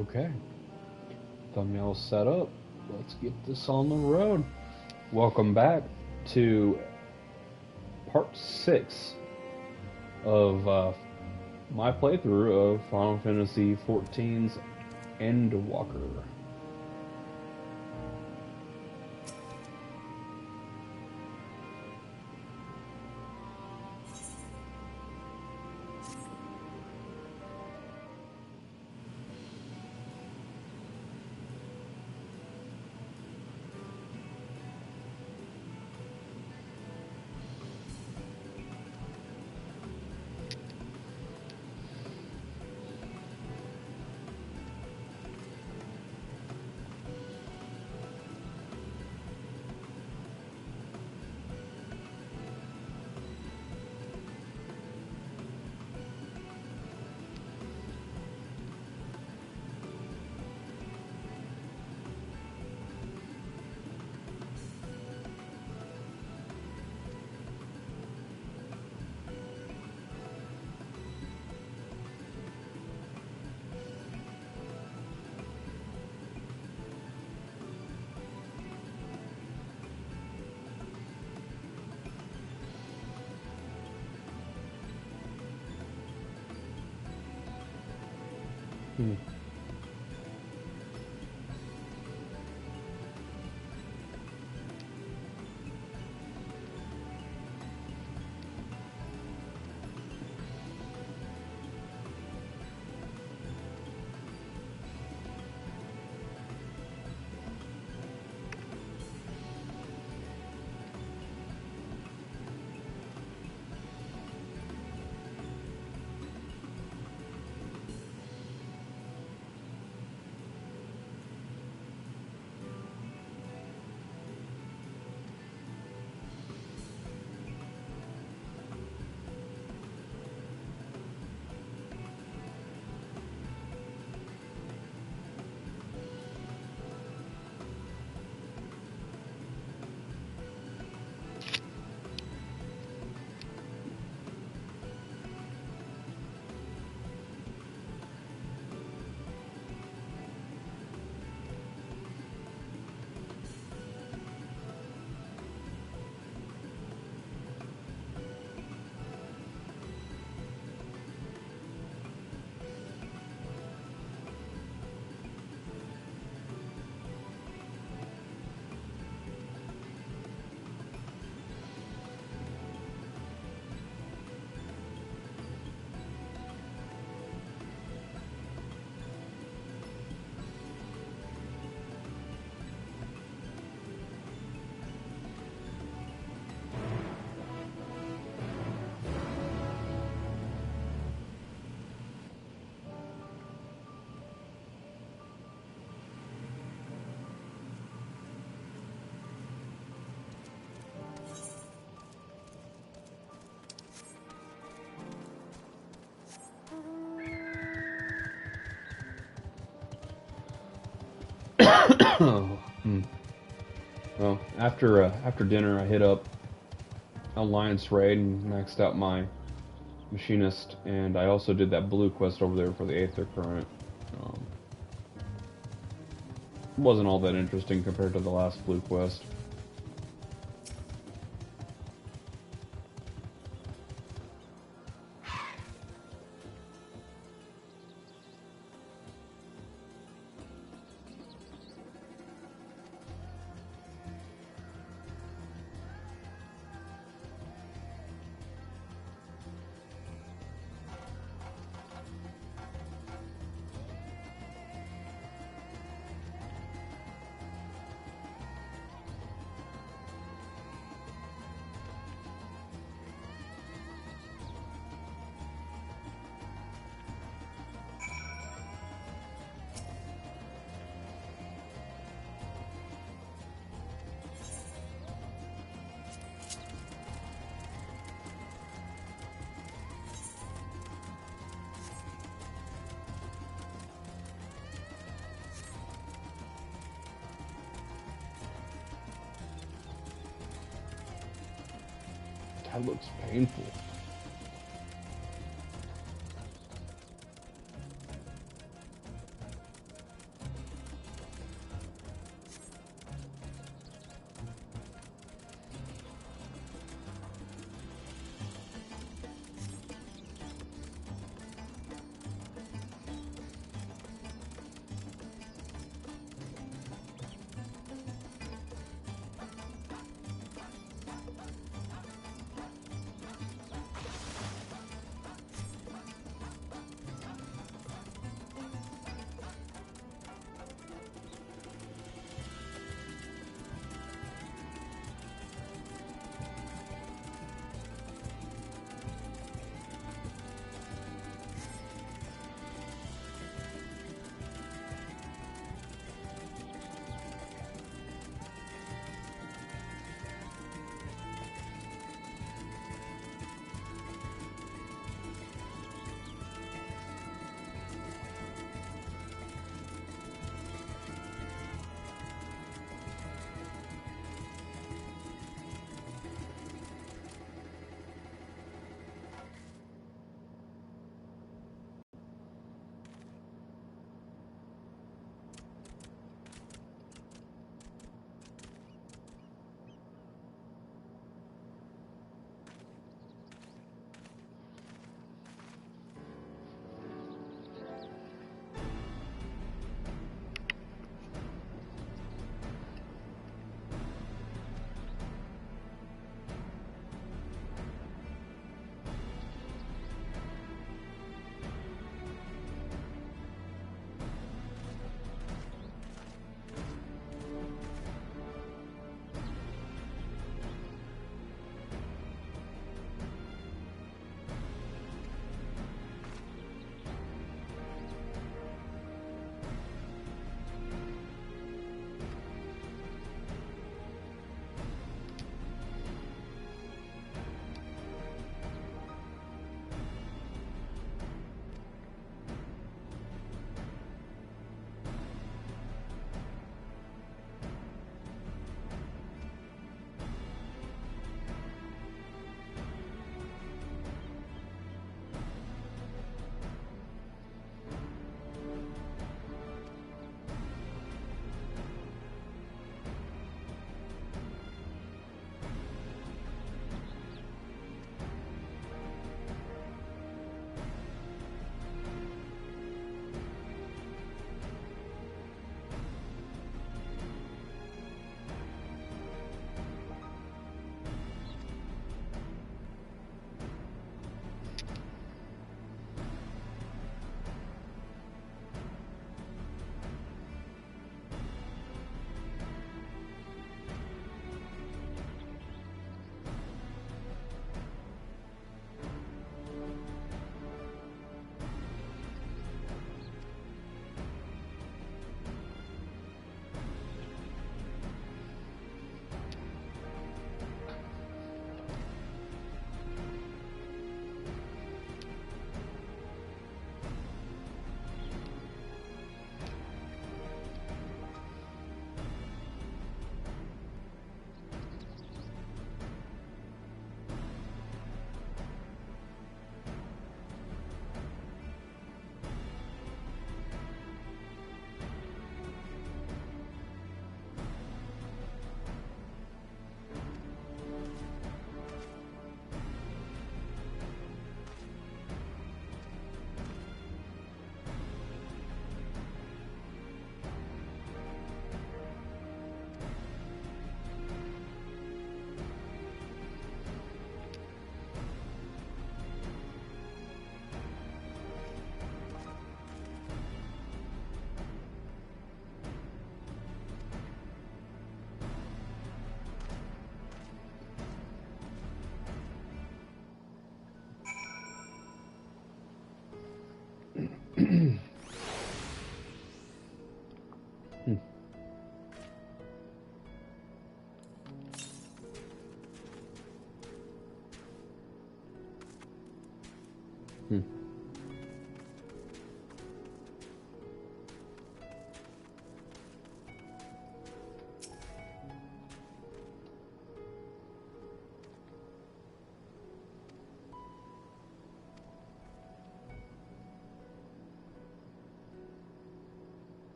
Okay, thumbnail set up. Let's get this on the road. Welcome back to part 6 of my playthrough of Final Fantasy XIV's Endwalker. Hmm. Hmm. Well, after dinner, I hit up Alliance Raid and maxed out my machinist, and I also did that blue quest over there for the Aether Current. Um, wasn't all that interesting compared to the last blue quest. That looks painful. Hmm.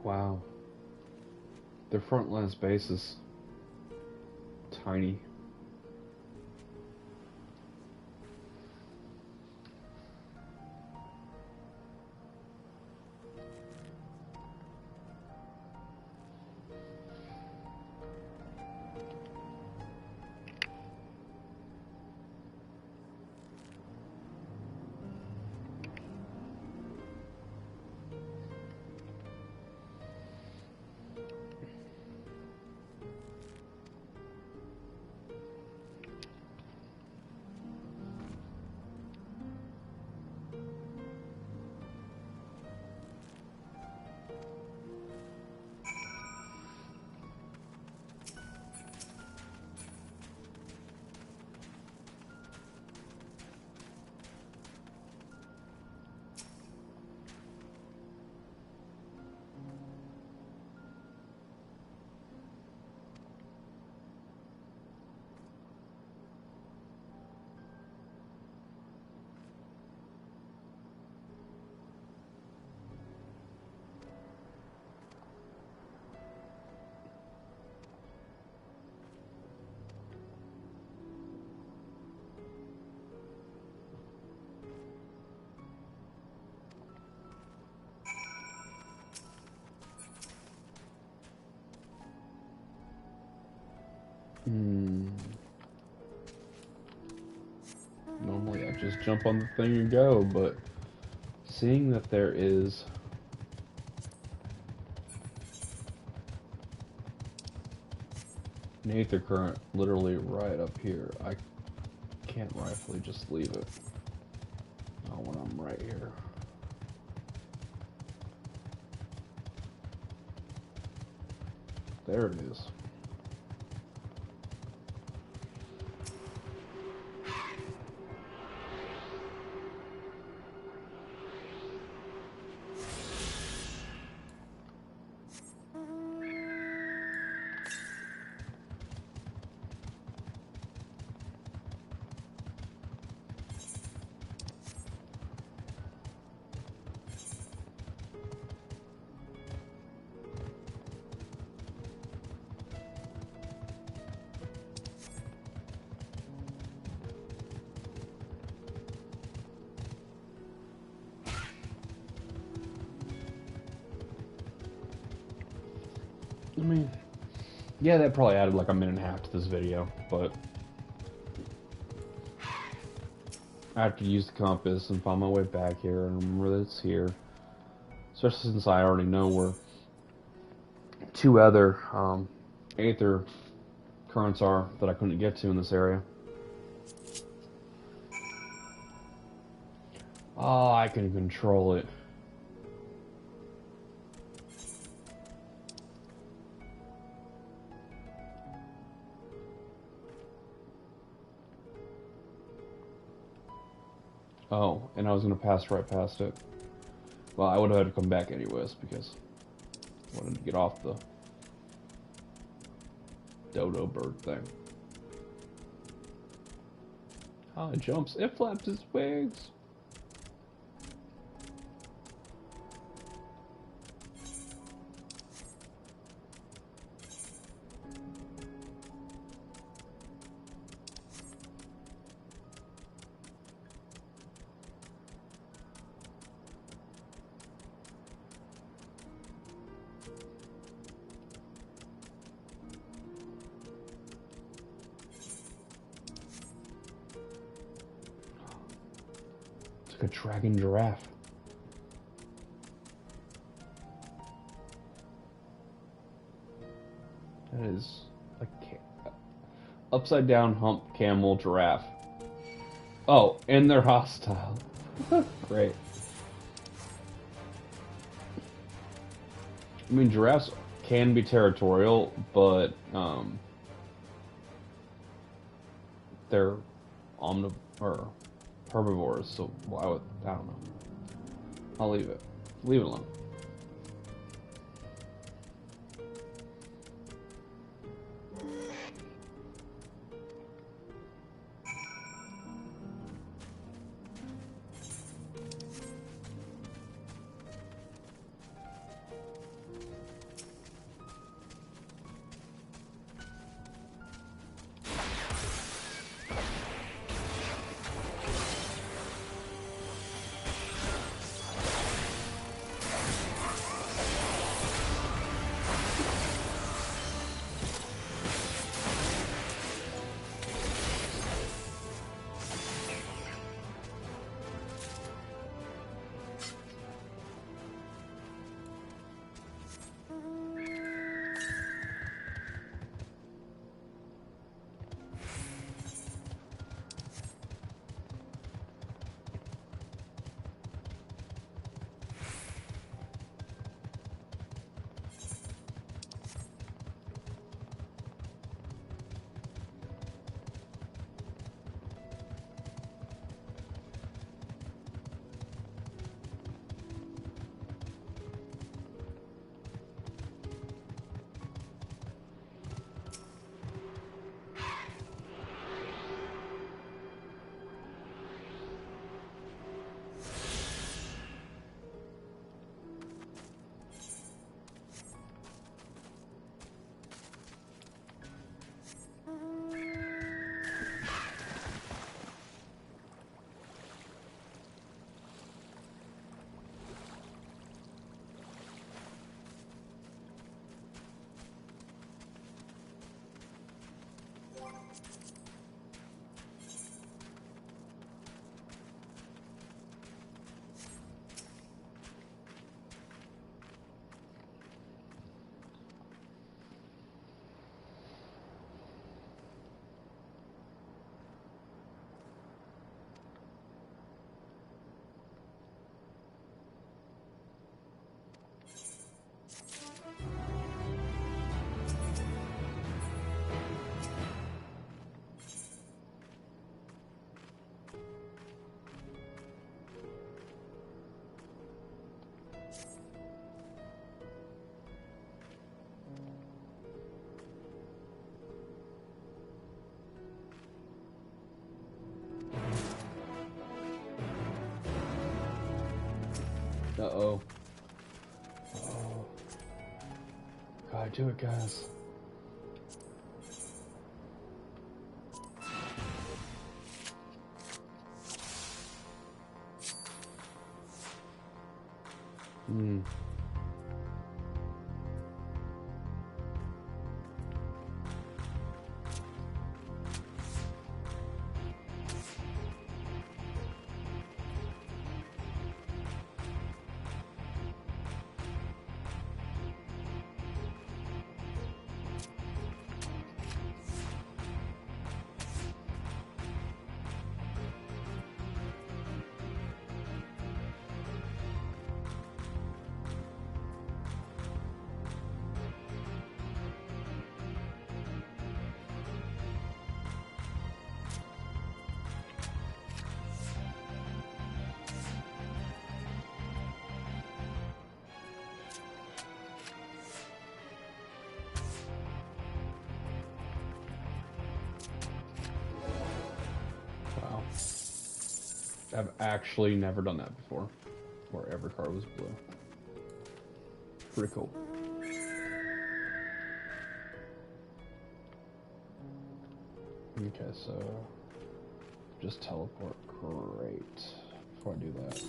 Wow. Their front line space is tiny. Hmm. Normally I just jump on the thing and go, but seeing that there is an aether current literally right up here, I can't rightfully just leave it. Not when I'm right here. There it is. I mean, yeah, that probably added like a minute and a half to this video, but I have to use the compass and find my way back here and remember that it's here. Especially since I already know where two other aether currents are that I couldn't get to in this area. Oh, I can control it. Oh, and I was going to pass right past it. Well, I would have had to come back anyways because I wanted to get off the dodo bird thing. Ah, it jumps. It flaps its wings. It's like a dragon giraffe. That is like upside down hump camel giraffe. Oh, and they're hostile. Great. I mean, giraffes can be territorial, but they're or herbivores. So why would I don't know? I'll leave it. Leave it alone. Uh-oh. Oh. God, do it, guys. Hmm. I've actually never done that before, where every card was blue. Pretty cool. Okay, so just teleport. Great. Before I do that.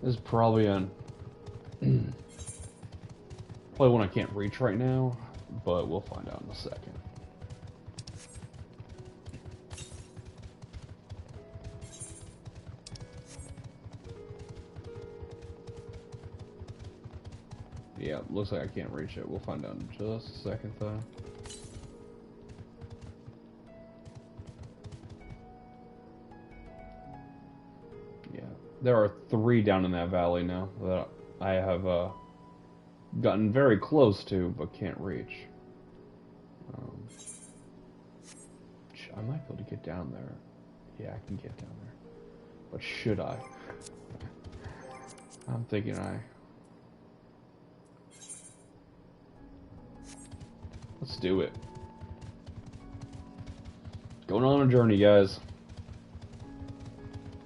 This is probably on probably one I can't reach right now, but we'll find out in a second. Yeah, looks like I can't reach it. We'll find out in just a second, though. Yeah, there are 3 down in that valley now that I have gotten very close to, but can't reach. I might be able to get down there. Yeah, I can get down there. But should I? I'm thinking Let's do it. Going on a journey, guys.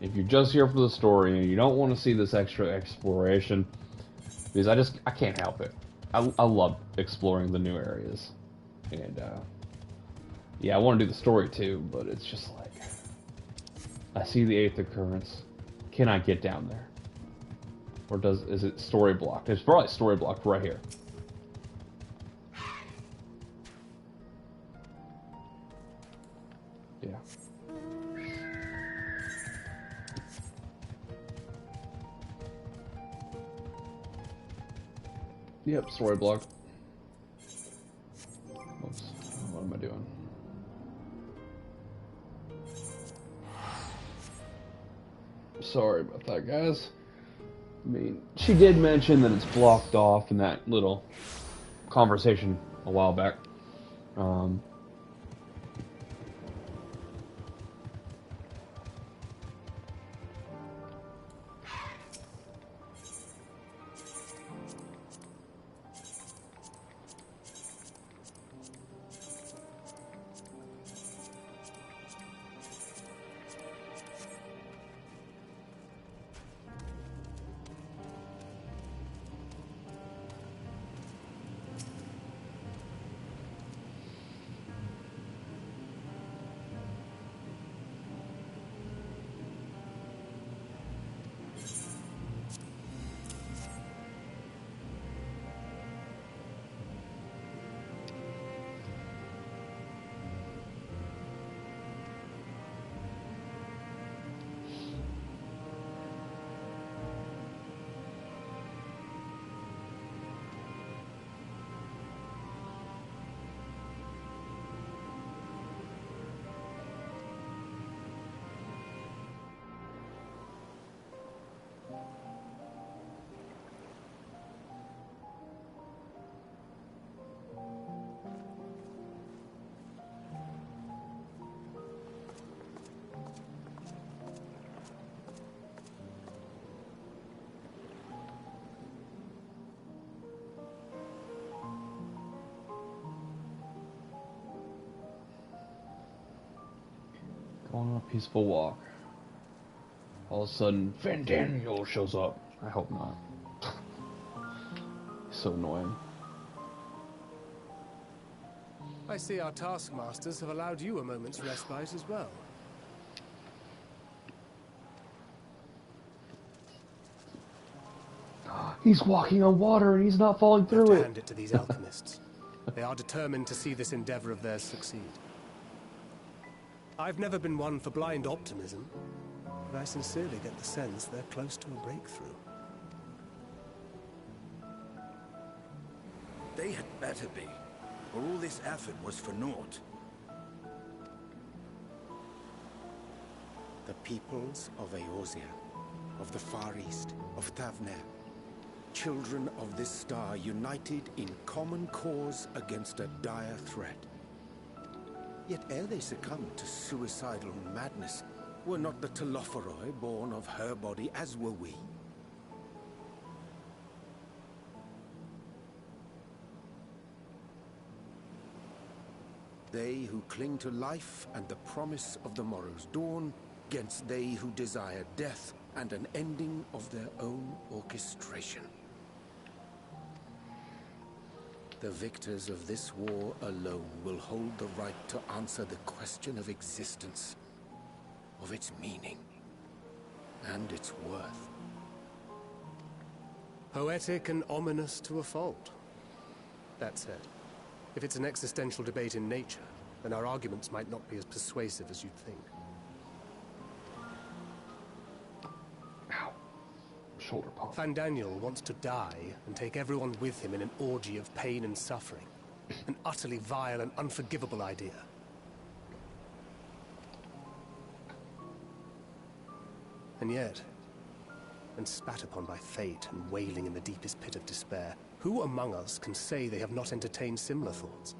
If you're just here for the story and you don't want to see this extra exploration, because I can't help it. I love exploring the new areas. And, yeah, I want to do the story too, but it's just like, I see the 8th occurrence. Can I get down there? Or is it story blocked? It's probably story blocked right here. Yeah. Yep, story block. Oops, what am I doing? Sorry about that, guys. I mean, she did mention that it's blocked off in that little conversation a while back. Going on a peaceful walk. All of a sudden, Van Daniel shows up. I hope not. He's so annoying. I see our taskmasters have allowed you a moment's respite as well. He's walking on water and he's not falling through I have it. to hand it to these alchemists. They are determined to see this endeavor of theirs succeed. I've never been one for blind optimism, but I sincerely get the sense they're close to a breakthrough. They had better be, or all this effort was for naught. The peoples of Eorzea, of the Far East, of Tavner, children of this star united in common cause against a dire threat. Yet ere they succumbed to suicidal madness, were not the Telophoroi born of her body as were we? They who cling to life and the promise of the morrow's dawn, against they who desire death and an ending of their own orchestration. The victors of this war alone will hold the right to answer the question of existence, of its meaning, and its worth. Poetic and ominous to a fault. That said, if it's an existential debate in nature, then our arguments might not be as persuasive as you'd think. Ow. Shoulder pop. Fandaniel wants to die and take everyone with him in an orgy of pain and suffering. An utterly vile and unforgivable idea. And yet, and spat upon by fate and wailing in the deepest pit of despair, who among us can say they have not entertained similar thoughts?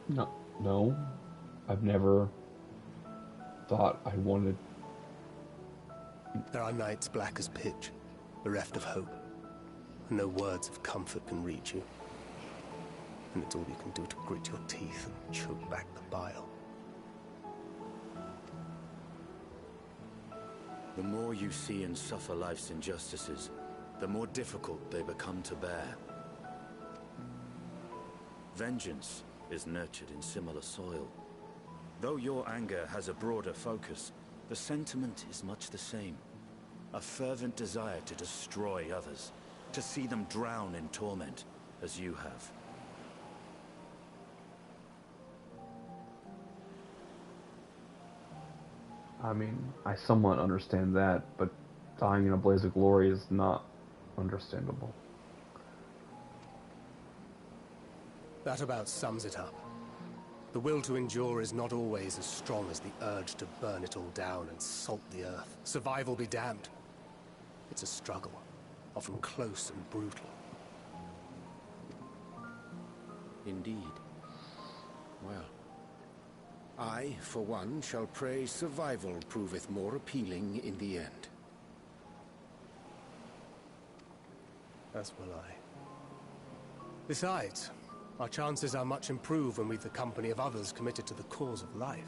No. I've never thought I wanted... There are nights black as pitch, bereft of hope, and no words of comfort can reach you. And it's all you can do to grit your teeth and choke back the bile. The more you see and suffer life's injustices, the more difficult they become to bear. Vengeance is nurtured in similar soil. Though your anger has a broader focus, the sentiment is much the same. A fervent desire to destroy others, to see them drown in torment, as you have. I mean, I somewhat understand that, but dying in a blaze of glory is not understandable. That about sums it up. The will to endure is not always as strong as the urge to burn it all down and salt the earth. Survival be damned. It's a struggle, often close and brutal. Indeed. Well, I, for one, shall pray survival proveth more appealing in the end. As will I. Besides, our chances are much improved when we've the company of others committed to the cause of life.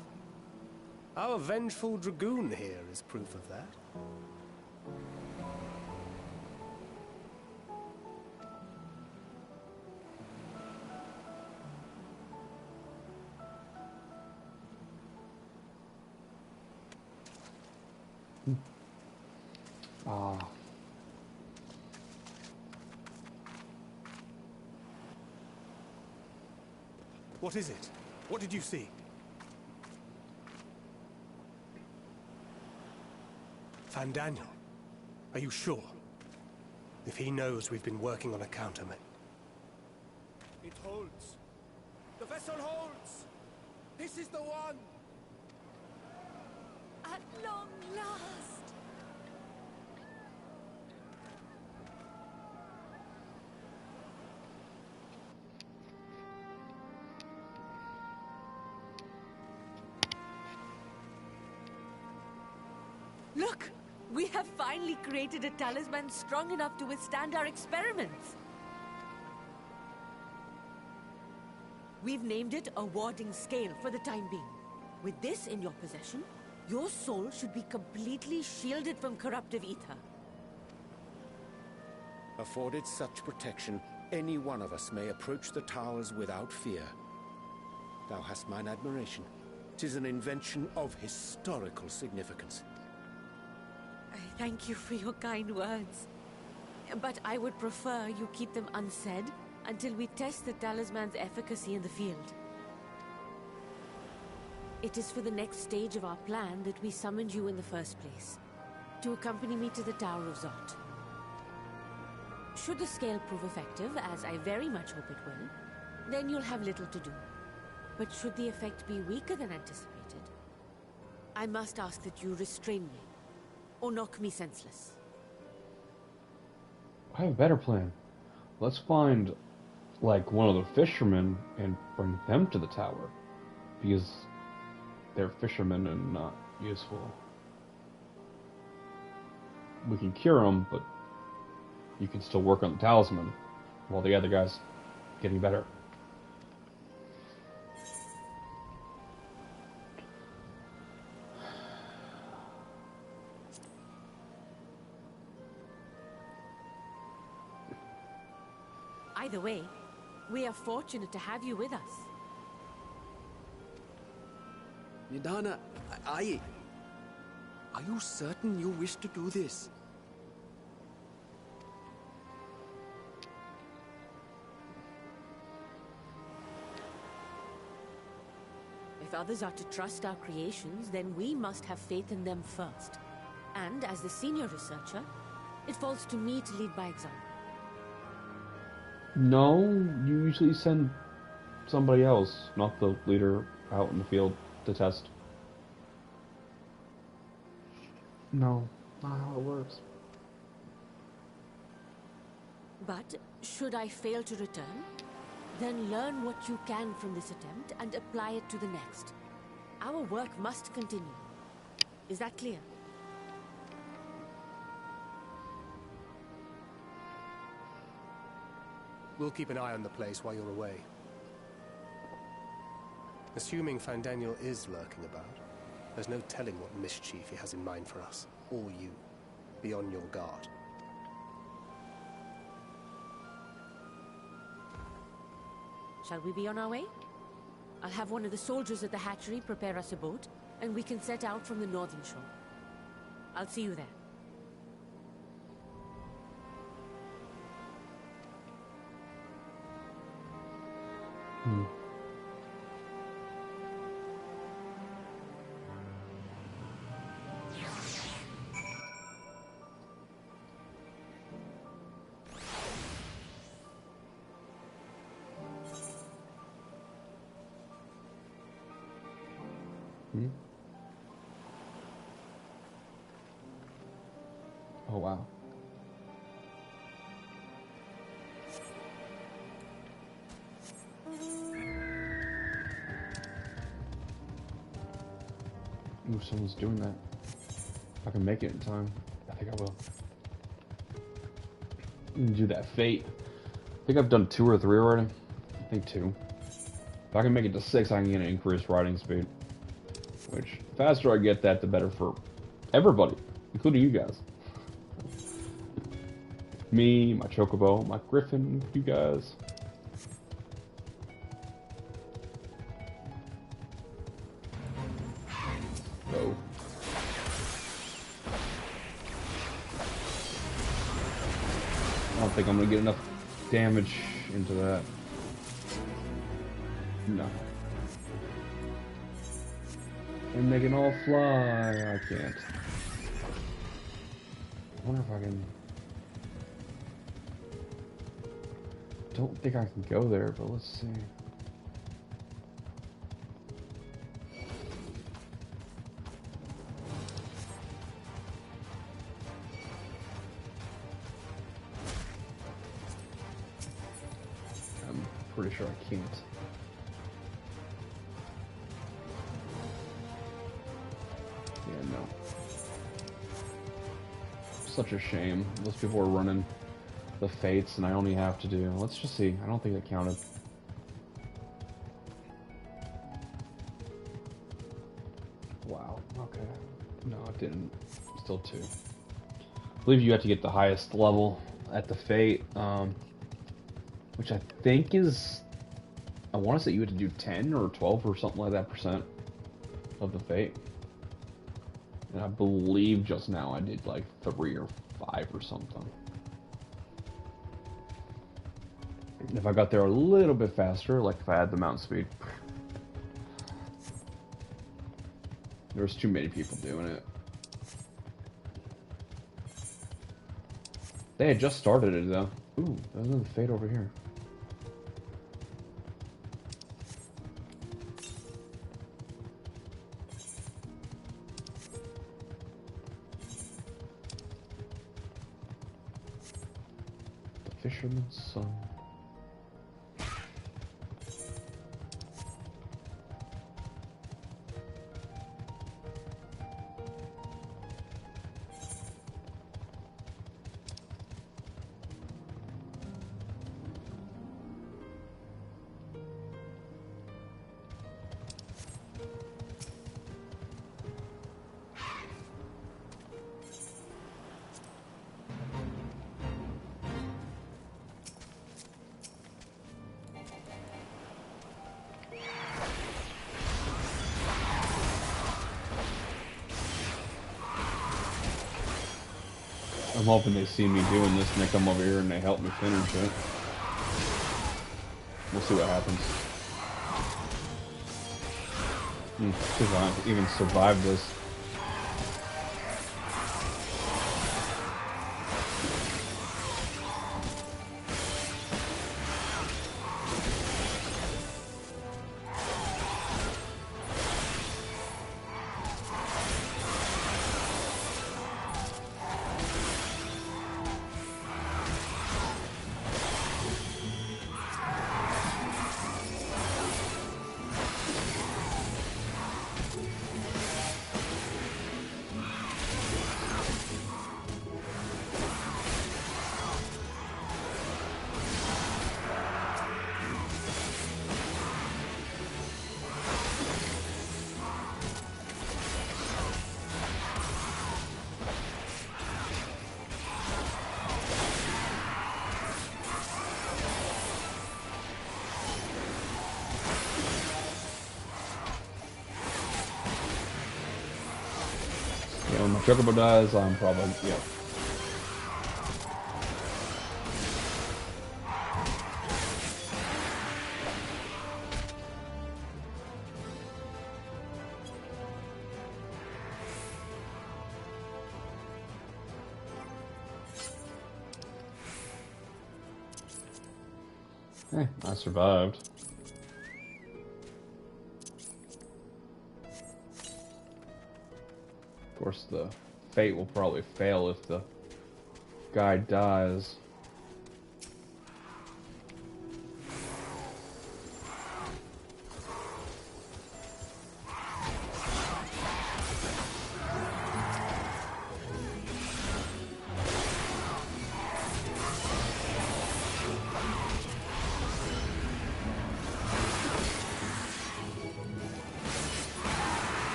Our vengeful dragoon here is proof of that. What is it? What did you see? Fandaniel, are you sure? If he knows we've been working on a countermeasure. It holds. The vessel holds. This is the one. At long last. Look! We have finally created a talisman strong enough to withstand our experiments. We've named it a warding scale for the time being. With this in your possession, your soul should be completely shielded from corruptive ether. Afforded such protection, any one of us may approach the towers without fear. Thou hast mine admiration. 'Tis an invention of historical significance. I thank you for your kind words. But I would prefer you keep them unsaid until we test the talisman's efficacy in the field. It is for the next stage of our plan that we summoned you in the first place, to accompany me to the Tower of Zot. Should the scale prove effective, as I very much hope it will, then you'll have little to do. But should the effect be weaker than anticipated, I must ask that you restrain me, or knock me senseless. I have a better plan. Let's find, like, one of the fishermen and bring them to the tower. Because they're fishermen and not useful. We can cure them, but you can still work on the talisman while the other guy's getting better. Either way, we are fortunate to have you with us. Nidana, are you certain you wish to do this? If others are to trust our creations, then we must have faith in them first. And as the senior researcher, it falls to me to lead by example. No, you usually send somebody else, not the leader, out in the field to test. No, not how it works. But should I fail to return, then learn what you can from this attempt and apply it to the next. Our work must continue. Is that clear? We'll keep an eye on the place while you're away. Assuming Fandaniel is lurking about, there's no telling what mischief he has in mind for us, or you. Be on your guard. Shall we be on our way? I'll have one of the soldiers at the hatchery prepare us a boat, and we can set out from the northern shore. I'll see you there. Oh, wow. Ooh, someone's doing that. If I can make it in time, I think I will. Do that fate. I think I've done 2 or 3 already. I think 2. If I can make it to 6, I can get an increased riding speed. Which, the faster I get that, the better for everybody, including you guys. Me, my chocobo, my griffin, you guys. Oh. I don't think I'm gonna get enough damage into that. No. And they can all fly. I can't. I wonder if I can. Don't think I can go there, but let's see. I'm pretty sure I can't. Yeah, no. Such a shame. Those people are running the fates, and I only have to do. Let's just see. I don't think it counted. Wow. Okay. No, it didn't. Still 2. I believe you have to get the highest level at the fate, which I think is. I want to say you had to do 10 or 12 or something like that % of the fate. And I believe just now I did like 3 or 5 or something. And if I got there a little bit faster, like if I had the mount speed. There's too many people doing it. They had just started it though. Ooh, there's another fate over here. The Fisherman's Son. I'm hoping they see me doing this and they come over here and they help me finish it. We'll see what happens. See if I even survive this. Yeah, when my Chocobo dies, I'm probably, yeah. Hey, I survived. Of course, the fate will probably fail if the guy dies.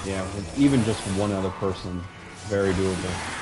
Yeah, with even just one other person, very doable.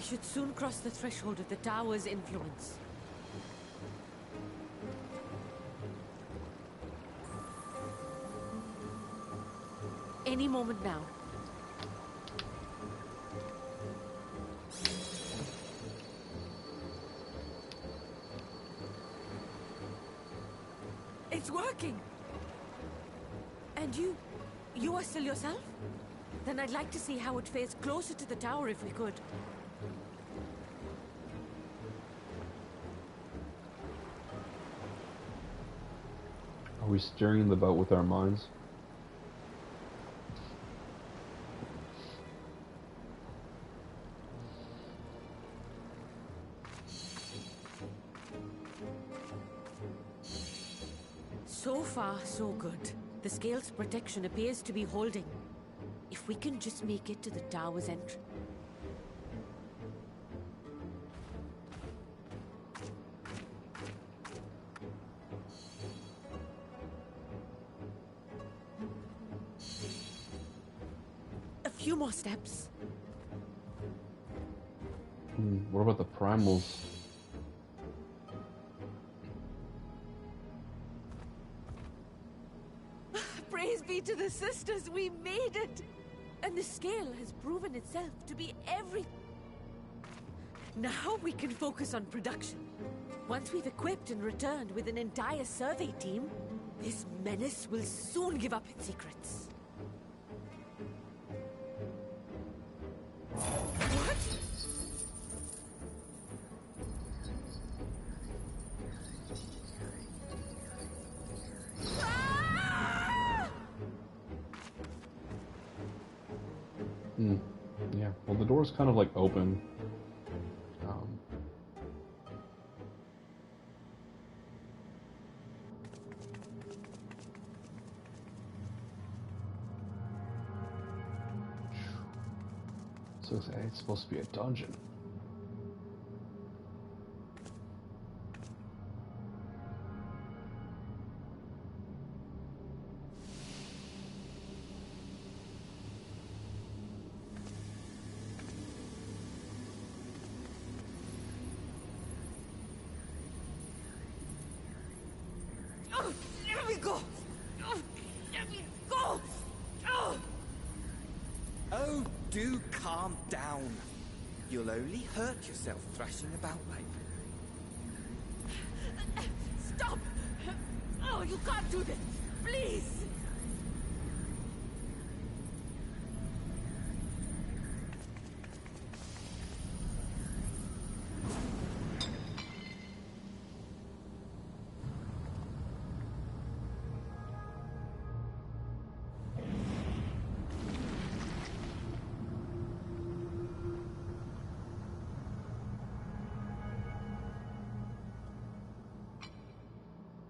should soon cross the threshold of the tower's influence. Any moment now. It's working! And you are still yourself? Then I'd like to see how it fares closer to the tower if we could. Are we steering the boat with our minds? So far, so good. The scale's protection appears to be holding. If we can just make it to the tower's entrance. A few more steps. What about the primals? Praise be to the sisters, we made it! And the scale has proven itself to be everything. Now we can focus on production. Once we've equipped and returned with an entire survey team, this menace will soon give up its secrets. What? Yeah, well, the door's kind of like open. So it's supposed to be a dungeon. Oh, let me go! Oh, let me go! Oh! Oh, do calm down. You'll only hurt yourself thrashing about like that. Stop! Oh, you can't do this! Please!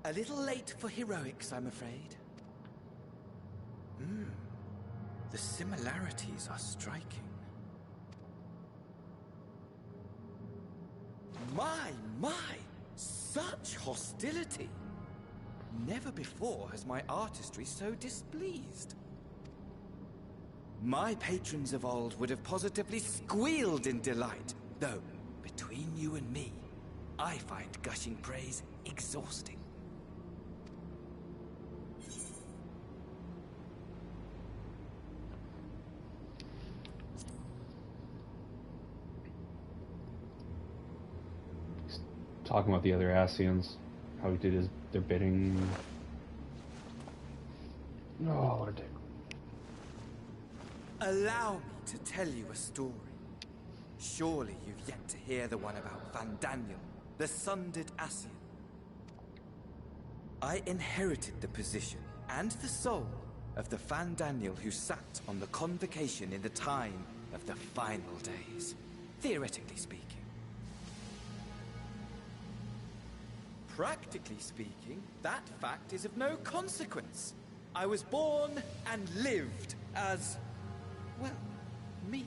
A little late for heroics, I'm afraid. The similarities are striking. My! Such hostility! Never before has my artistry so displeased. My patrons of old would have positively squealed in delight, though, between you and me, I find gushing praise exhausting. Talking about the other Asians, how he did their bidding. Oh, what a dick. Allow me to tell you a story. Surely you've yet to hear the one about Van Daniel, the sundered Asian. I inherited the position and the soul of the Van Daniel who sat on the convocation in the time of the final days, theoretically speaking. Practically speaking, that fact is of no consequence. I was born and lived as, well, me.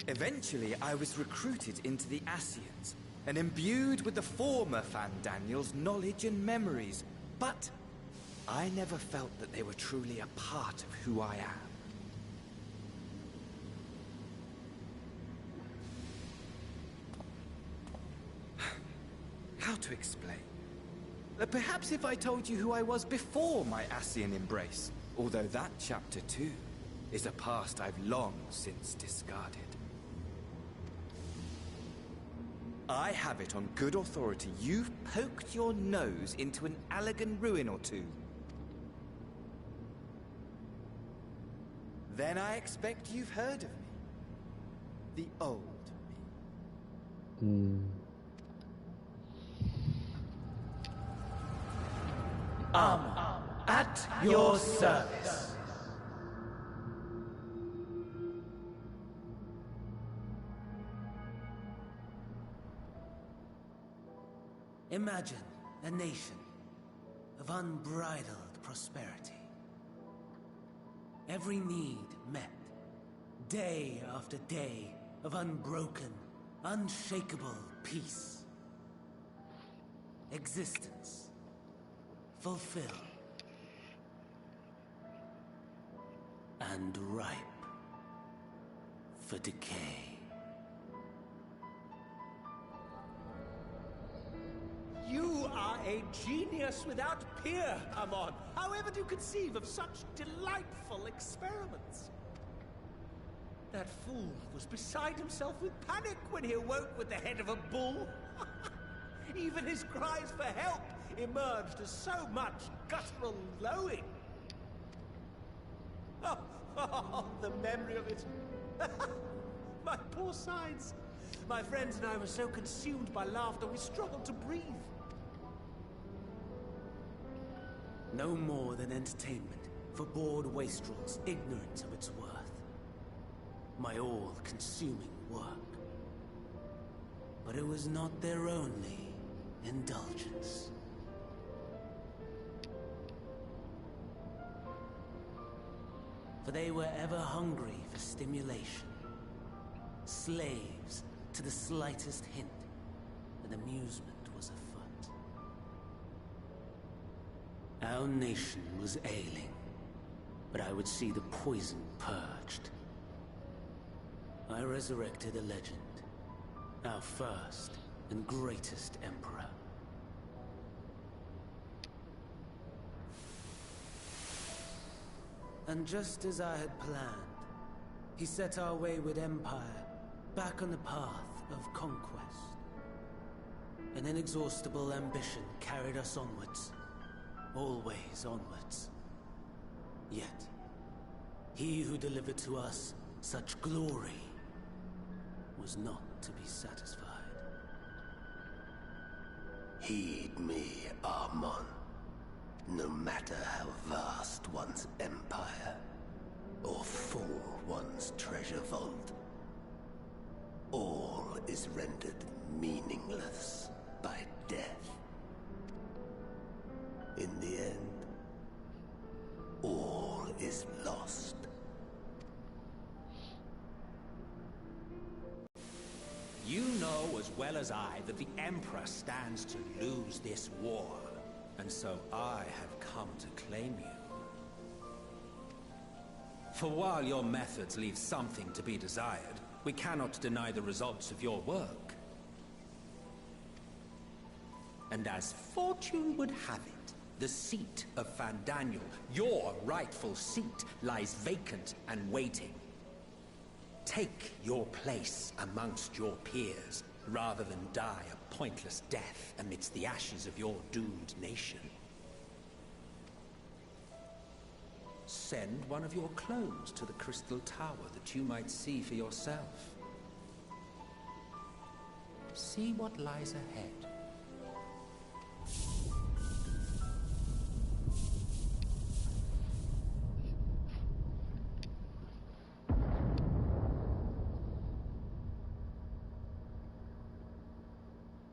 Eventually, I was recruited into the Asians and imbued with the former Van Daniel's knowledge and memories, but I never felt that they were truly a part of who I am. How to explain? Perhaps if I told you who I was before my Ascian embrace, although that chapter too is a past I've long since discarded. I have it on good authority you've poked your nose into an Allegan ruin or two. Then I expect you've heard of me. The old me. At your service. Imagine a nation of unbridled prosperity. Every need met, day after day of unbroken, unshakable peace. Existence fulfilled and ripe for decay. You are a genius without peer, Amon. However do you conceive of such delightful experiments? That fool was beside himself with panic when he awoke with the head of a bull. Even his cries for help emerged as so much guttural lowing. Oh, the memory of it. My poor sides. My friends and I were so consumed by laughter we struggled to breathe. No more than entertainment for bored wastrels ignorant of its worth. My all-consuming work. But it was not their only indulgence. For they were ever hungry for stimulation. Slaves to the slightest hint that amusement was afoot. Our nation was ailing, but I would see the poison purged. I resurrected a legend, our first and greatest emperor. And just as I had planned, he set our wayward empire back on the path of conquest. An inexhaustible ambition carried us onwards, always onwards. Yet, he who delivered to us such glory was not to be satisfied. Heed me, Amon. No matter how vast one's empire, or full one's treasure vault, all is rendered meaningless by death. In the end, all is lost. You know as well as I that the Emperor stands to lose this war. And so I have come to claim you. For while your methods leave something to be desired, we cannot deny the results of your work. And as fortune would have it, the seat of Fandaniel, your rightful seat, lies vacant and waiting. Take your place amongst your peers, rather than die a pointless death amidst the ashes of your doomed nation. Send one of your clones to the Crystal Tower that you might see for yourself. See what lies ahead.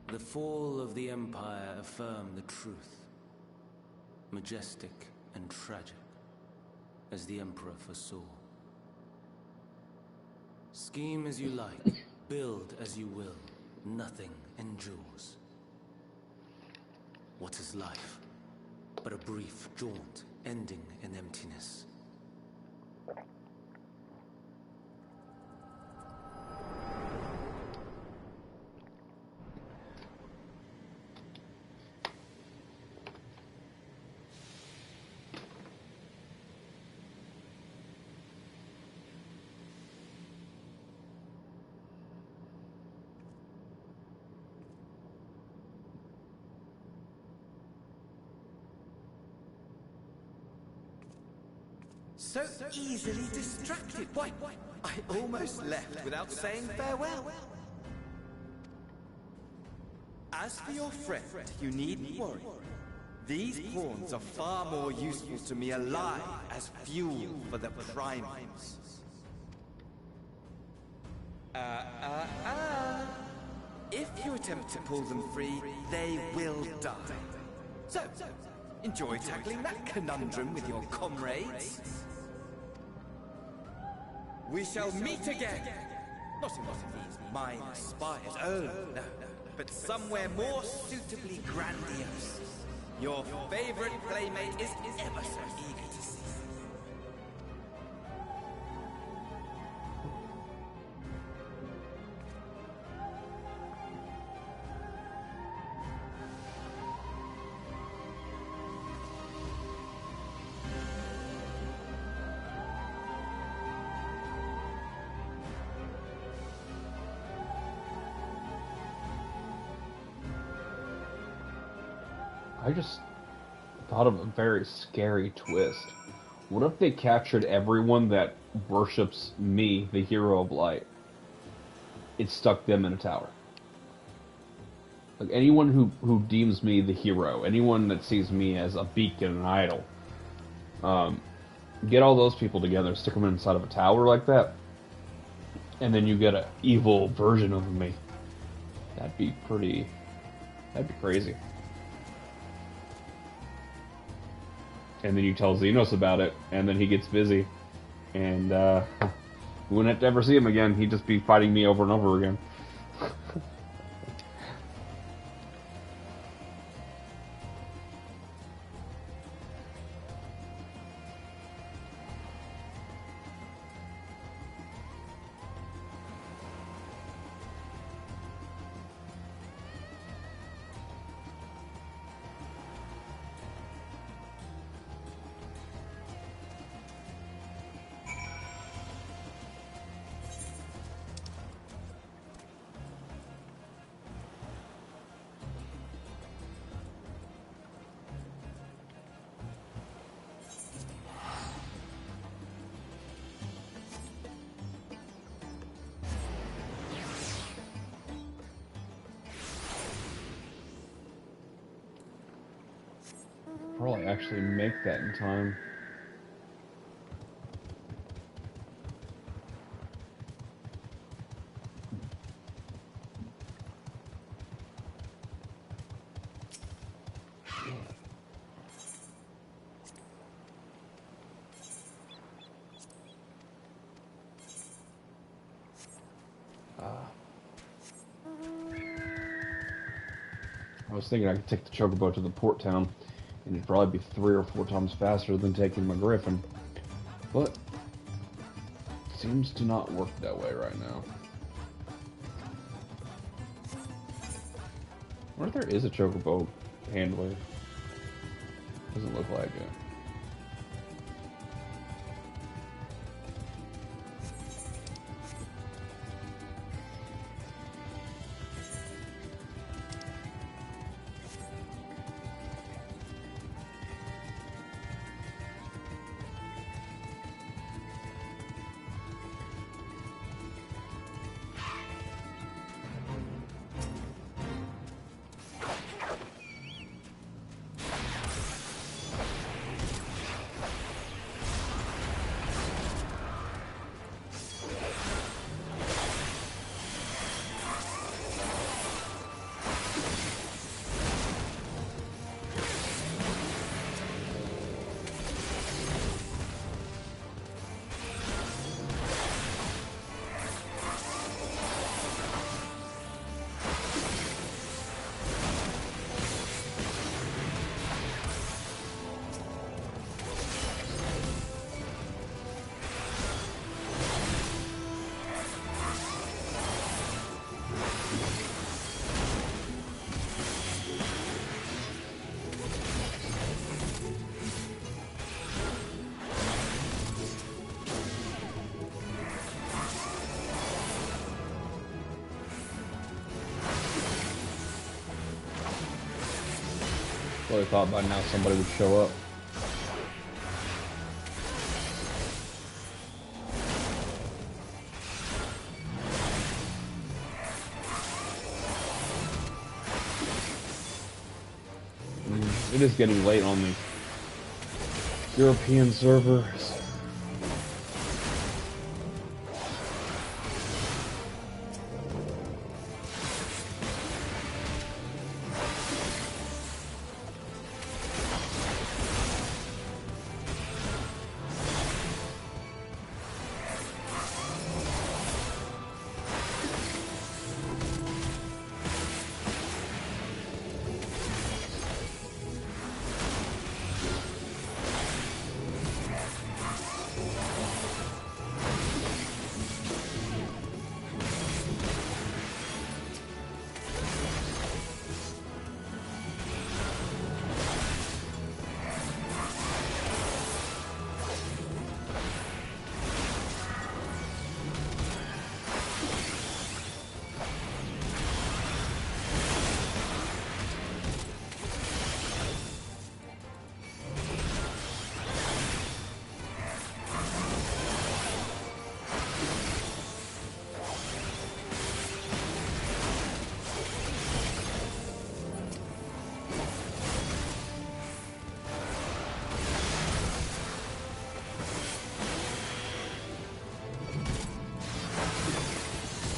The fall of the Empire affirmed the truth. Majestic and tragic, as the Emperor foresaw. Scheme as you like, build as you will, nothing endures. What is life but a brief jaunt ending in emptiness? So easily distracted. Why, I almost left without saying farewell. As for your friend, you needn't worry. These pawns are far more useful to me alive as fuel for the primates. If you attempt to pull them free, they will die. So, enjoy tackling that conundrum with your comrades. We shall meet again! Not in one of these mine spires, oh no, but somewhere more suitably grandiose. Your favorite playmate is ever so eager to see. I just thought of a very scary twist. What if they captured everyone that worships me, the hero of light? It stuck them in a tower. Like anyone who deems me the hero, anyone that sees me as a beacon, an idol, get all those people together, stick them inside of a tower like that, and then you get an evil version of me. That'd be crazy. And then you tell Xenos about it, and then he gets busy, and we wouldn't have to ever see him again. He'd just be fighting me over and over again. Probably actually make that in time. I was thinking I could take the chocobo to the port town, and it'd probably be 3 or 4 times faster than taking my griffin. But it seems to not work that way right now. I wonder if there is a chocobo handler. Doesn't look like it. Well, I thought by now somebody would show up. It is getting late on the European servers.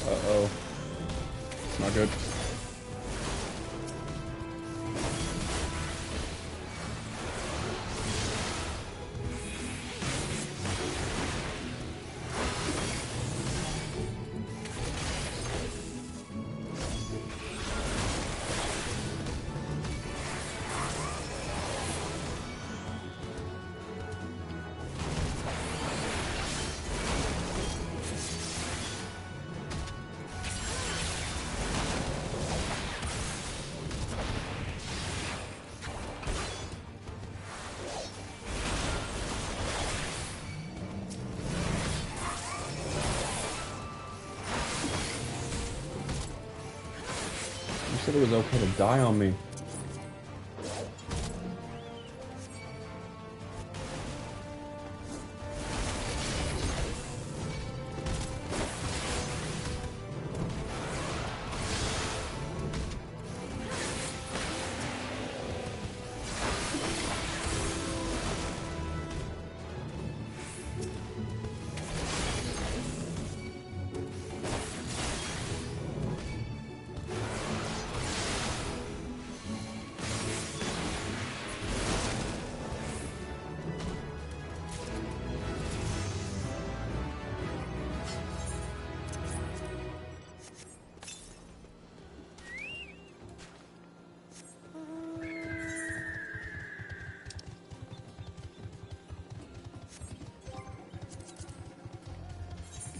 Uh-oh. Not good. You said it was okay to die on me.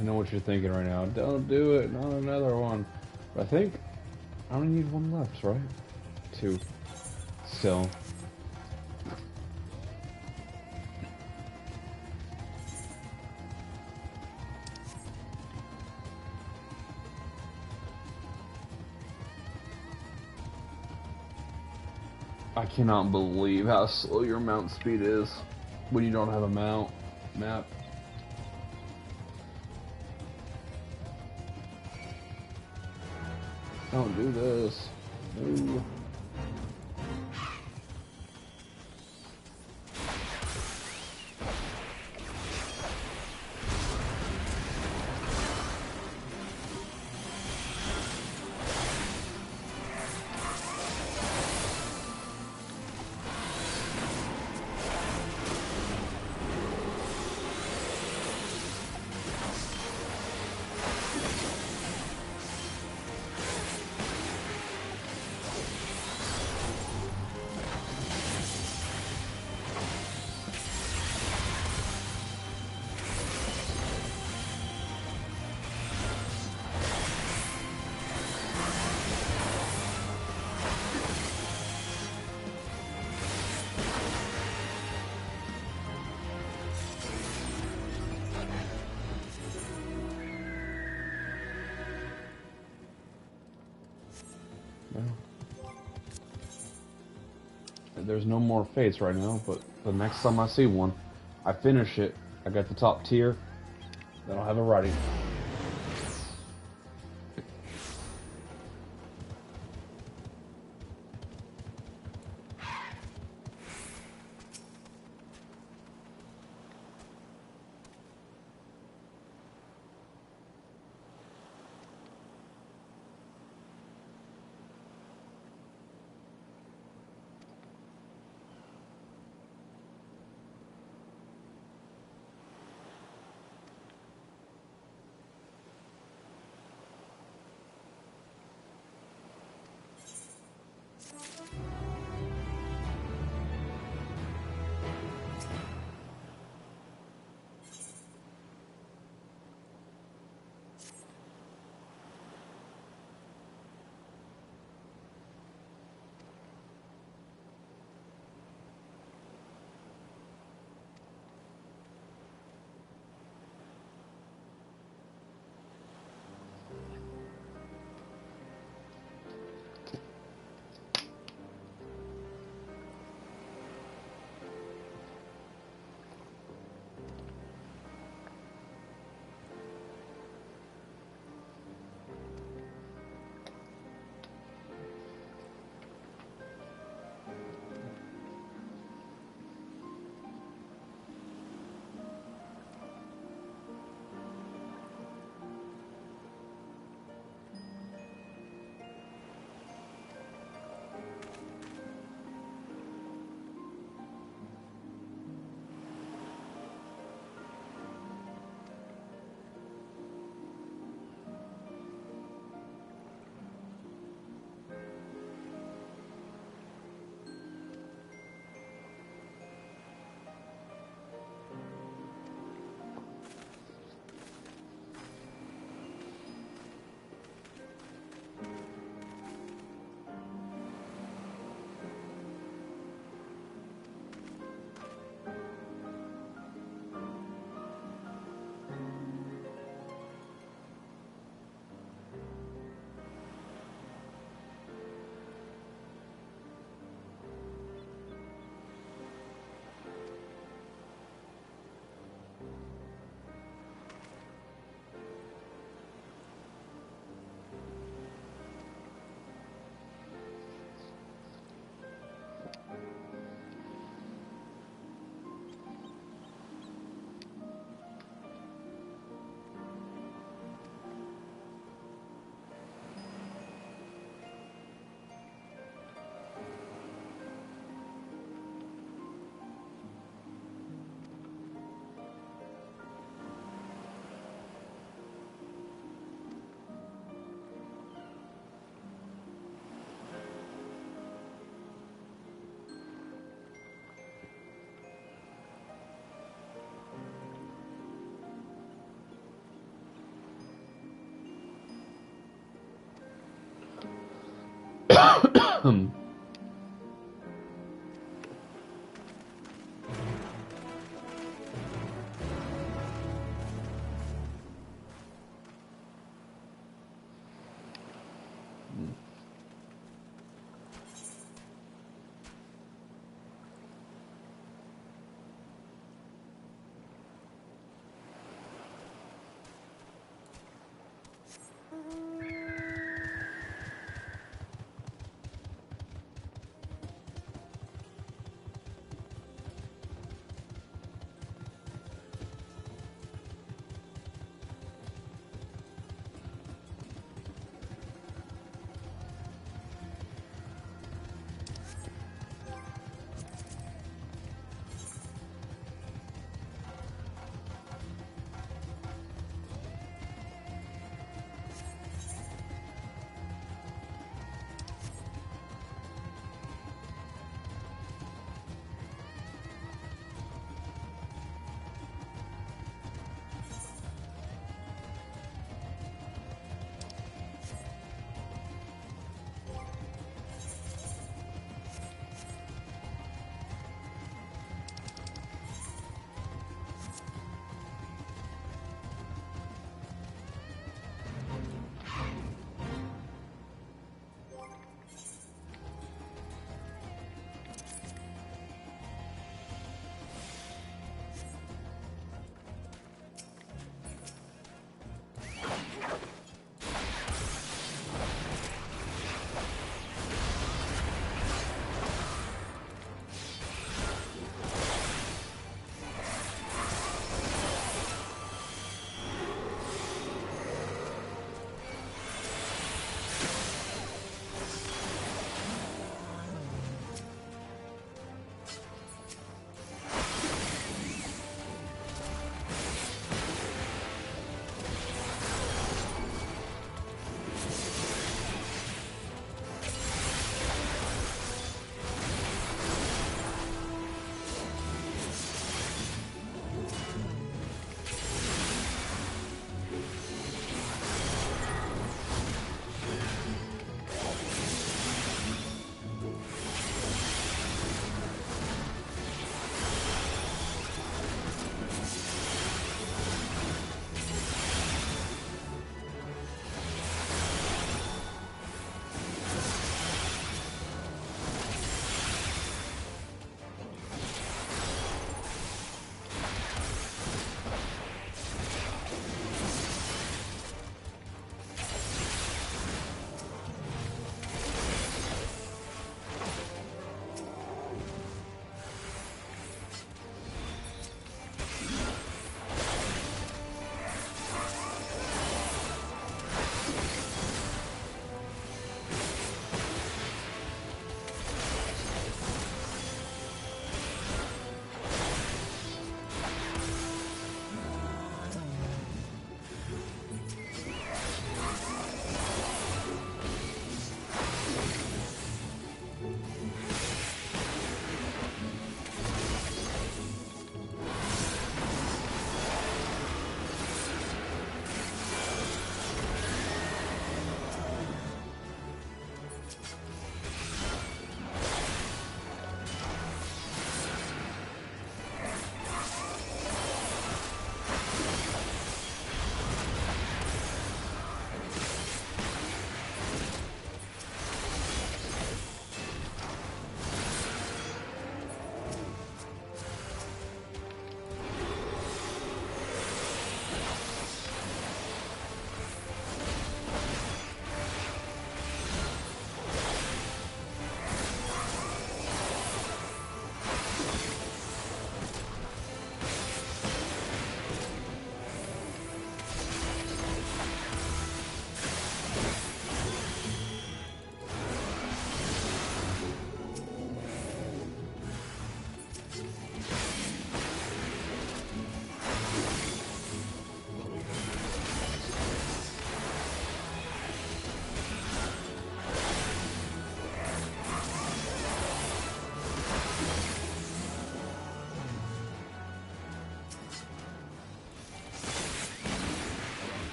I know what you're thinking right now. Don't do it, not another one. But I think I only need one left, right? Two. Still. I cannot believe how slow your mount speed is when you don't have a map. Don't do this. No. There's no more fates right now, but the next time I see one, I finish it, I get the top tier, then I'll have a writing.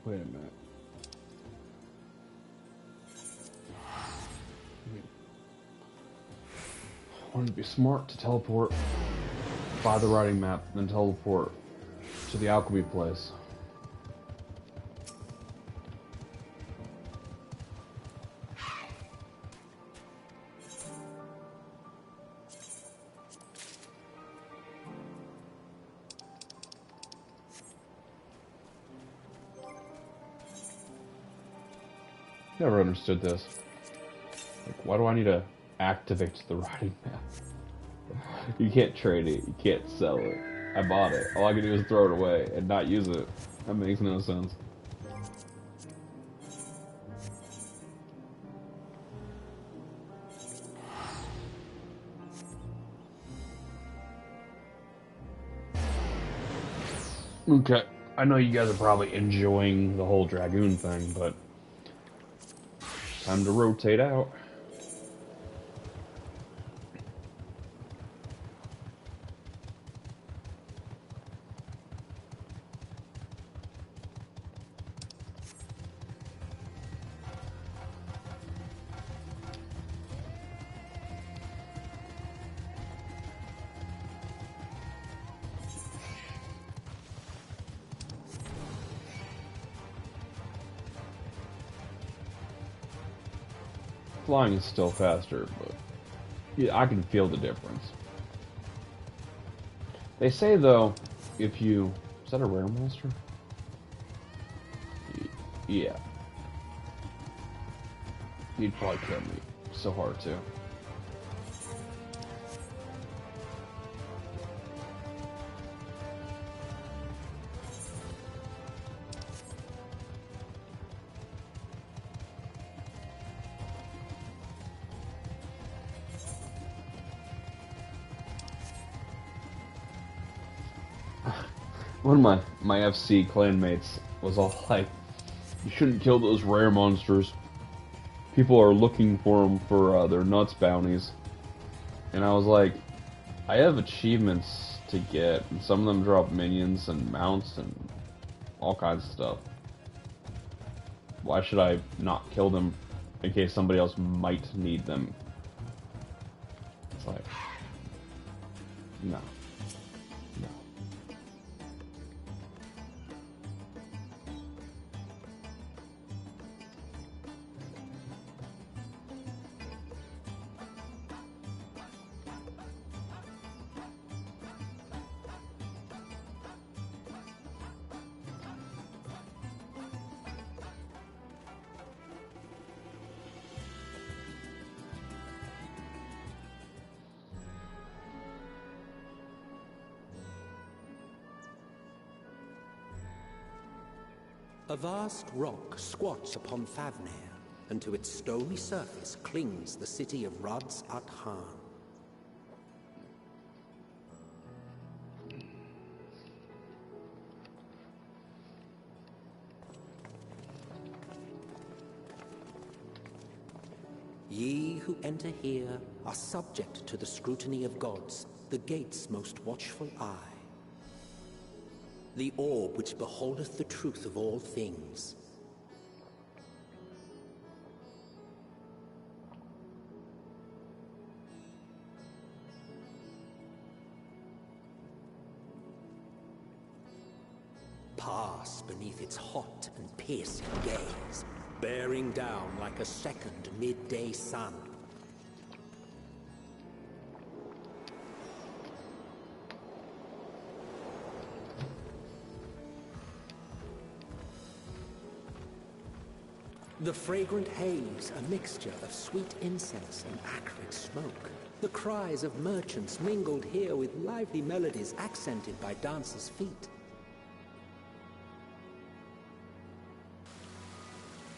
Wait a minute. Wouldn't it be smart to teleport by the riding map, then teleport to the alchemy place? Never understood this. Like, why do I need to activate the riding map? You can't trade it. You can't sell it. I bought it. All I can do is throw it away and not use it. That makes no sense. Okay. I know you guys are probably enjoying the whole Dragoon thing, but time to rotate out. Flying is still faster, but yeah, I can feel the difference. They say, though, if you... Is that a rare monster? Yeah. He'd probably kill me so hard, too. One of my FC clanmates was all like, you shouldn't kill those rare monsters. People are looking for them for their nuts bounties. And I was like, I have achievements to get, and some of them drop minions and mounts and all kinds of stuff. Why should I not kill them in case somebody else might need them? It's like, no. No. A vast rock squats upon Favnir, and to its stony surface clings the city of Rads at Han. Ye who enter here are subject to the scrutiny of gods, the gate's most watchful eye. The orb which beholdeth the truth of all things. Pass beneath its hot and piercing gaze, bearing down like a second midday sun. The fragrant haze, a mixture of sweet incense and acrid smoke. The cries of merchants mingled here with lively melodies accented by dancers' feet.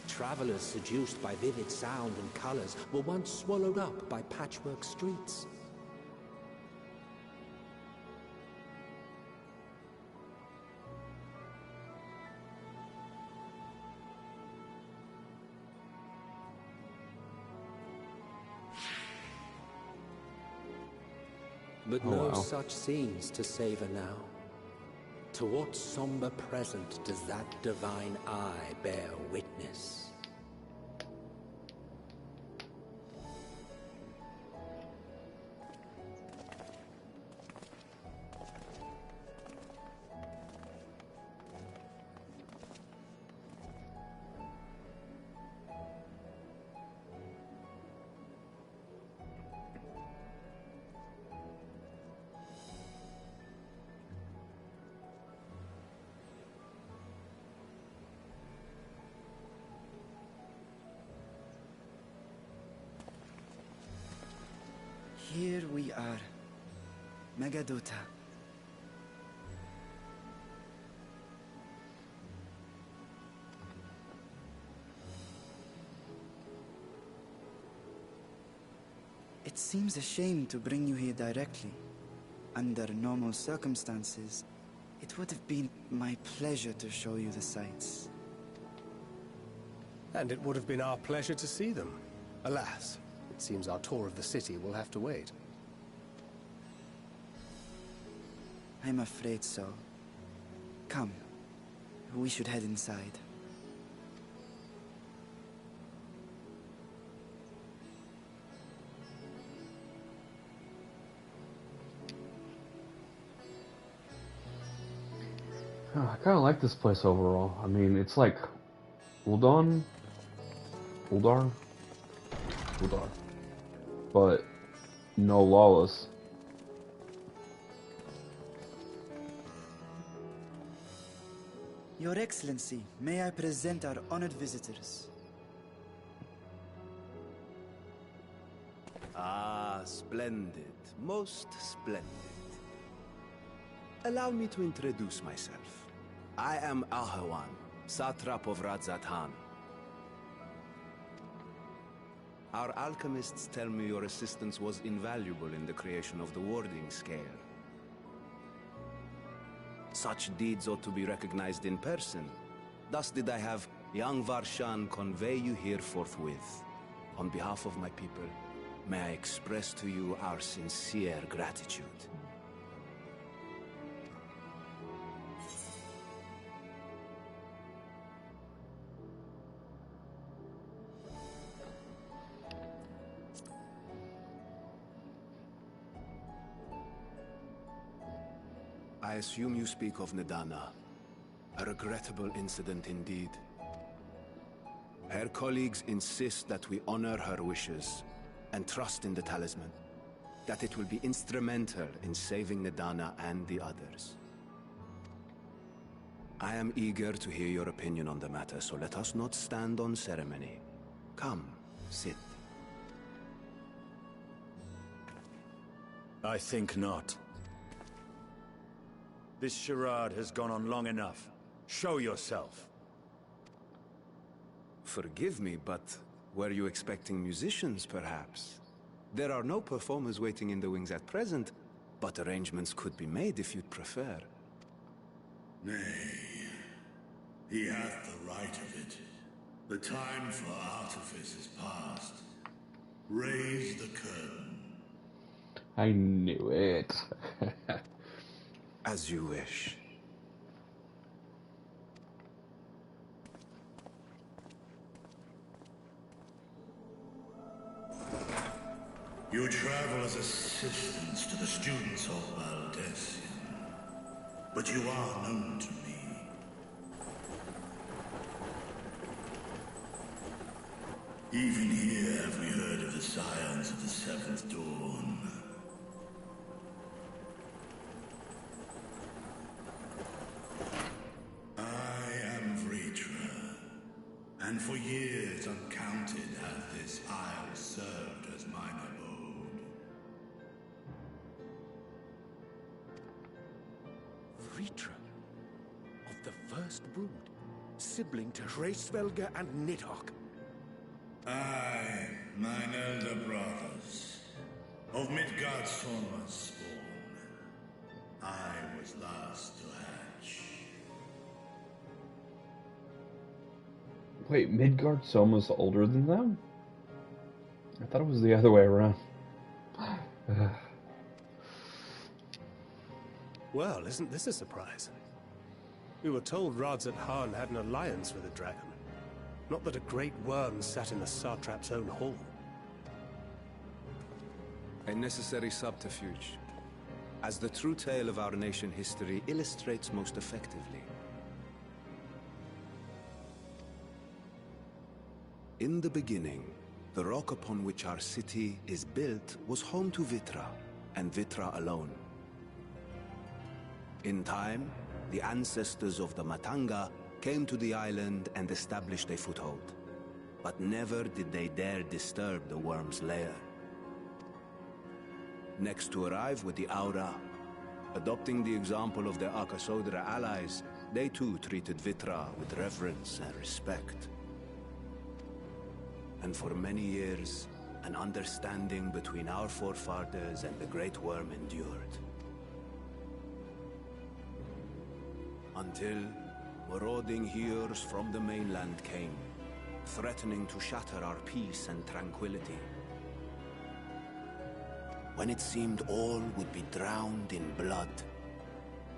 Travelers seduced by vivid sound and colors were once swallowed up by patchwork streets. But no such scenes to savor now. To what somber present does that divine eye bear witness? Here we are. Megadota. It seems a shame to bring you here directly. Under normal circumstances, it would have been my pleasure to show you the sights. And it would have been our pleasure to see them. Alas, it seems our tour of the city will have to wait. I'm afraid so. Come, we should head inside. I kind of like this place overall. I mean, it's like Uldar, but no lawless. Your Excellency, may I present our honored visitors? Ah, splendid. Most splendid. Allow me to introduce myself. I am Ahawan, satrap of Radzatan. Our alchemists tell me your assistance was invaluable in the creation of the warding scale. Such deeds ought to be recognized in person. Thus did I have young Varshan convey you here forthwith. On behalf of my people, may I express to you our sincere gratitude. I assume you speak of Nadana. A regrettable incident indeed. Her colleagues insist that we honor her wishes and trust in the talisman, that it will be instrumental in saving Nadana and the others. I am eager to hear your opinion on the matter, so let us not stand on ceremony. Come, sit. I think not. This charade has gone on long enough. Show yourself. Forgive me, but were you expecting musicians, perhaps? There are no performers waiting in the wings at present, but arrangements could be made if you'd prefer. Nay, he hath the right of it. The time for artifice is past. Raise the curtain. I knew it. As you wish. You travel as assistants to the students of Valdesian, but you are known to me. Even here have we heard of the scions of the Seventh Dawn. And for years uncounted hath this isle served as mine abode. Vritra, of the first brood, sibling to Hraesvelga and Nidhogg. Aye, mine elder brothers, of Midgard Sorma's spawn. I was last to hatch. Wait, Midgard Soma's older than them? I thought it was the other way around. Well, isn't this a surprise? We were told Radzat Khan had an alliance with a dragon. Not that a great worm sat in the satrap's own hall. A necessary subterfuge, as the true tale of our nation history illustrates most effectively. In the beginning, the rock upon which our city is built was home to Vitra, and Vitra alone. In time, the ancestors of the Matanga came to the island and established a foothold. But never did they dare disturb the worm's lair. Next to arrive with the Aura, adopting the example of their Akasodra allies, they too treated Vitra with reverence and respect. And for many years, an understanding between our forefathers and the Great Worm endured. Until marauding heroes from the mainland came, threatening to shatter our peace and tranquility. When it seemed all would be drowned in blood,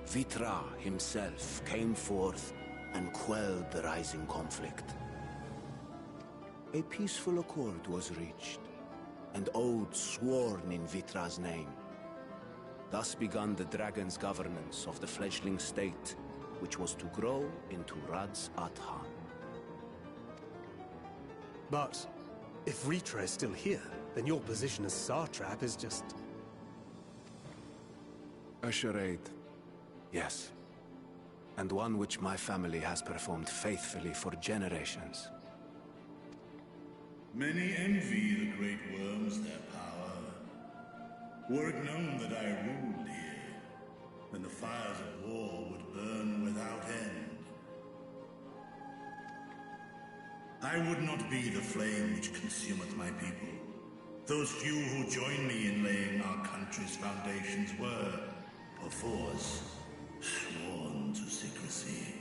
Vitra himself came forth and quelled the rising conflict. A peaceful accord was reached, and oaths sworn in Vitra's name. Thus began the dragon's governance of the fledgling state, which was to grow into Radzat Khan. But if Ritra is still here, then your position as satrap is just... A charade, yes. And one which my family has performed faithfully for generations. Many envy the great worms their power. Were it known that I ruled here, then the fires of war would burn without end. I would not be the flame which consumeth my people. Those few who join me in laying our country's foundations were, perforce, sworn to secrecy.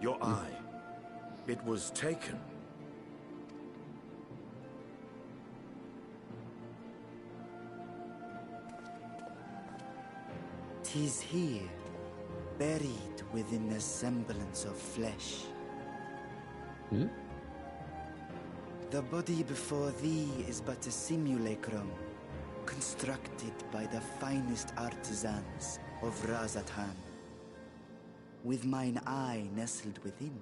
Your eye. It was taken. "'Tis here, buried within a semblance of flesh. The body before thee is but a simulacrum, constructed by the finest artisans of Radzat Khan. With mine eye nestled within,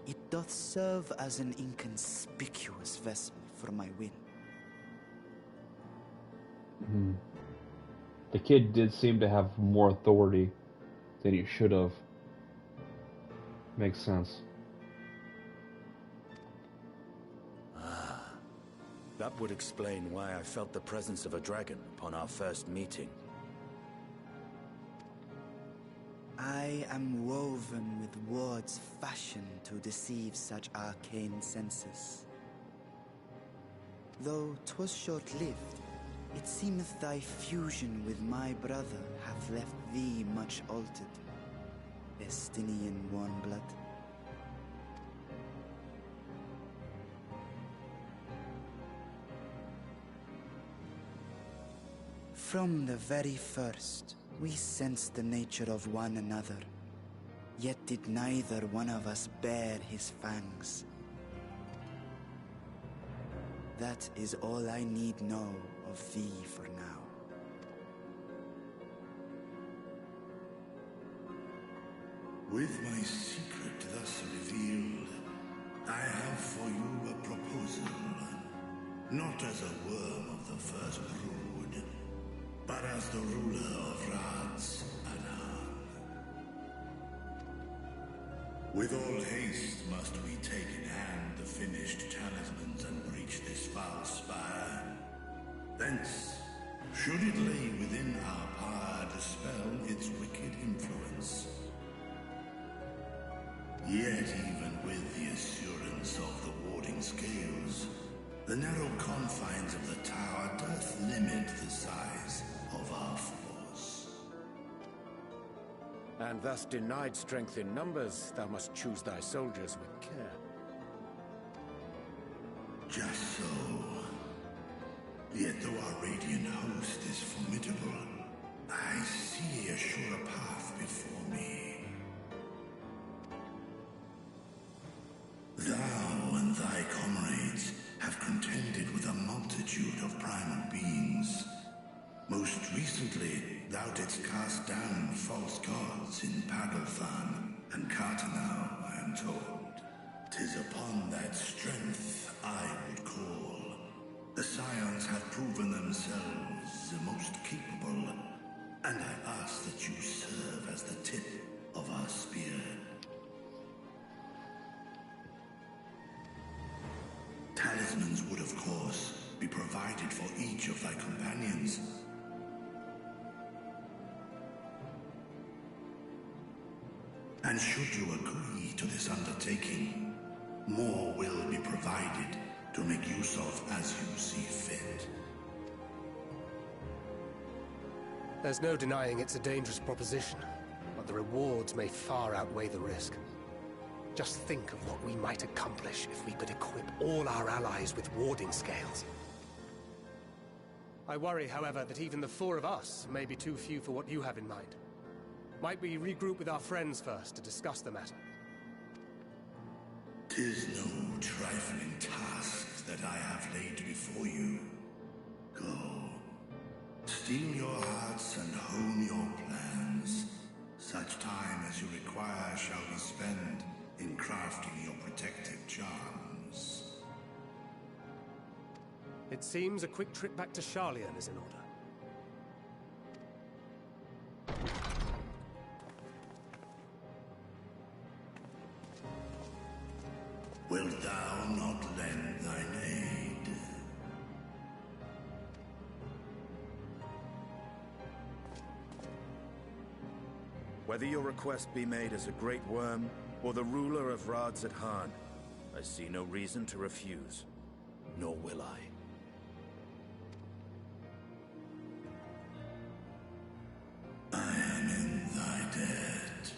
it doth serve as an inconspicuous vessel for my will." The kid did seem to have more authority than he should have. Makes sense. That would explain why I felt the presence of a dragon upon our first meeting. I am woven with words fashioned to deceive such arcane senses. Though 'twas short-lived, it seemeth thy fusion with my brother hath left thee much altered, Estinian warm blood. From the very first, we sensed the nature of one another, yet did neither one of us bare his fangs. That is all I need know of thee for now. With my secret thus revealed, I have for you a proposal. Not as a worm of the first brood, but as the ruler of Radzat Khan. With all haste must we take in hand the finished talismans and breach this foul spire. Thence, should it lay within our power, dispel its wicked influence. Yet even with the assurance of the warding scales, the narrow confines of the tower doth limit the size of our force. And thus denied strength in numbers, thou must choose thy soldiers with care. Just so. Yet though our radiant host is formidable, I see a sure path before me. Thou and thy comrades have contended with a multitude of primal beings. Most recently, thou didst cast down false gods in Pagalthan and Cartanau, I am told. 'Tis upon that strength I would call. The Scions have proven themselves the most capable, and I ask that you serve as the tip of our spear. Talismans would, of course, be provided for each of thy companions. And should you agree to this undertaking, more will be provided to make use of as you see fit. There's no denying it's a dangerous proposition, but the rewards may far outweigh the risk. Just think of what we might accomplish if we could equip all our allies with warding scales. I worry, however, that even the four of us may be too few for what you have in mind. Might we regroup with our friends first to discuss the matter? 'Tis no trifling task that I have laid before you. Go. Steel your hearts and hone your plans. Such time as you require shall be spent in crafting your protective charms. It seems a quick trip back to Sharlayan is in order. Wilt thou not lend thine aid? Whether your request be made as a great worm or the ruler of Radzat-Han, I see no reason to refuse, nor will I. I am in thy debt.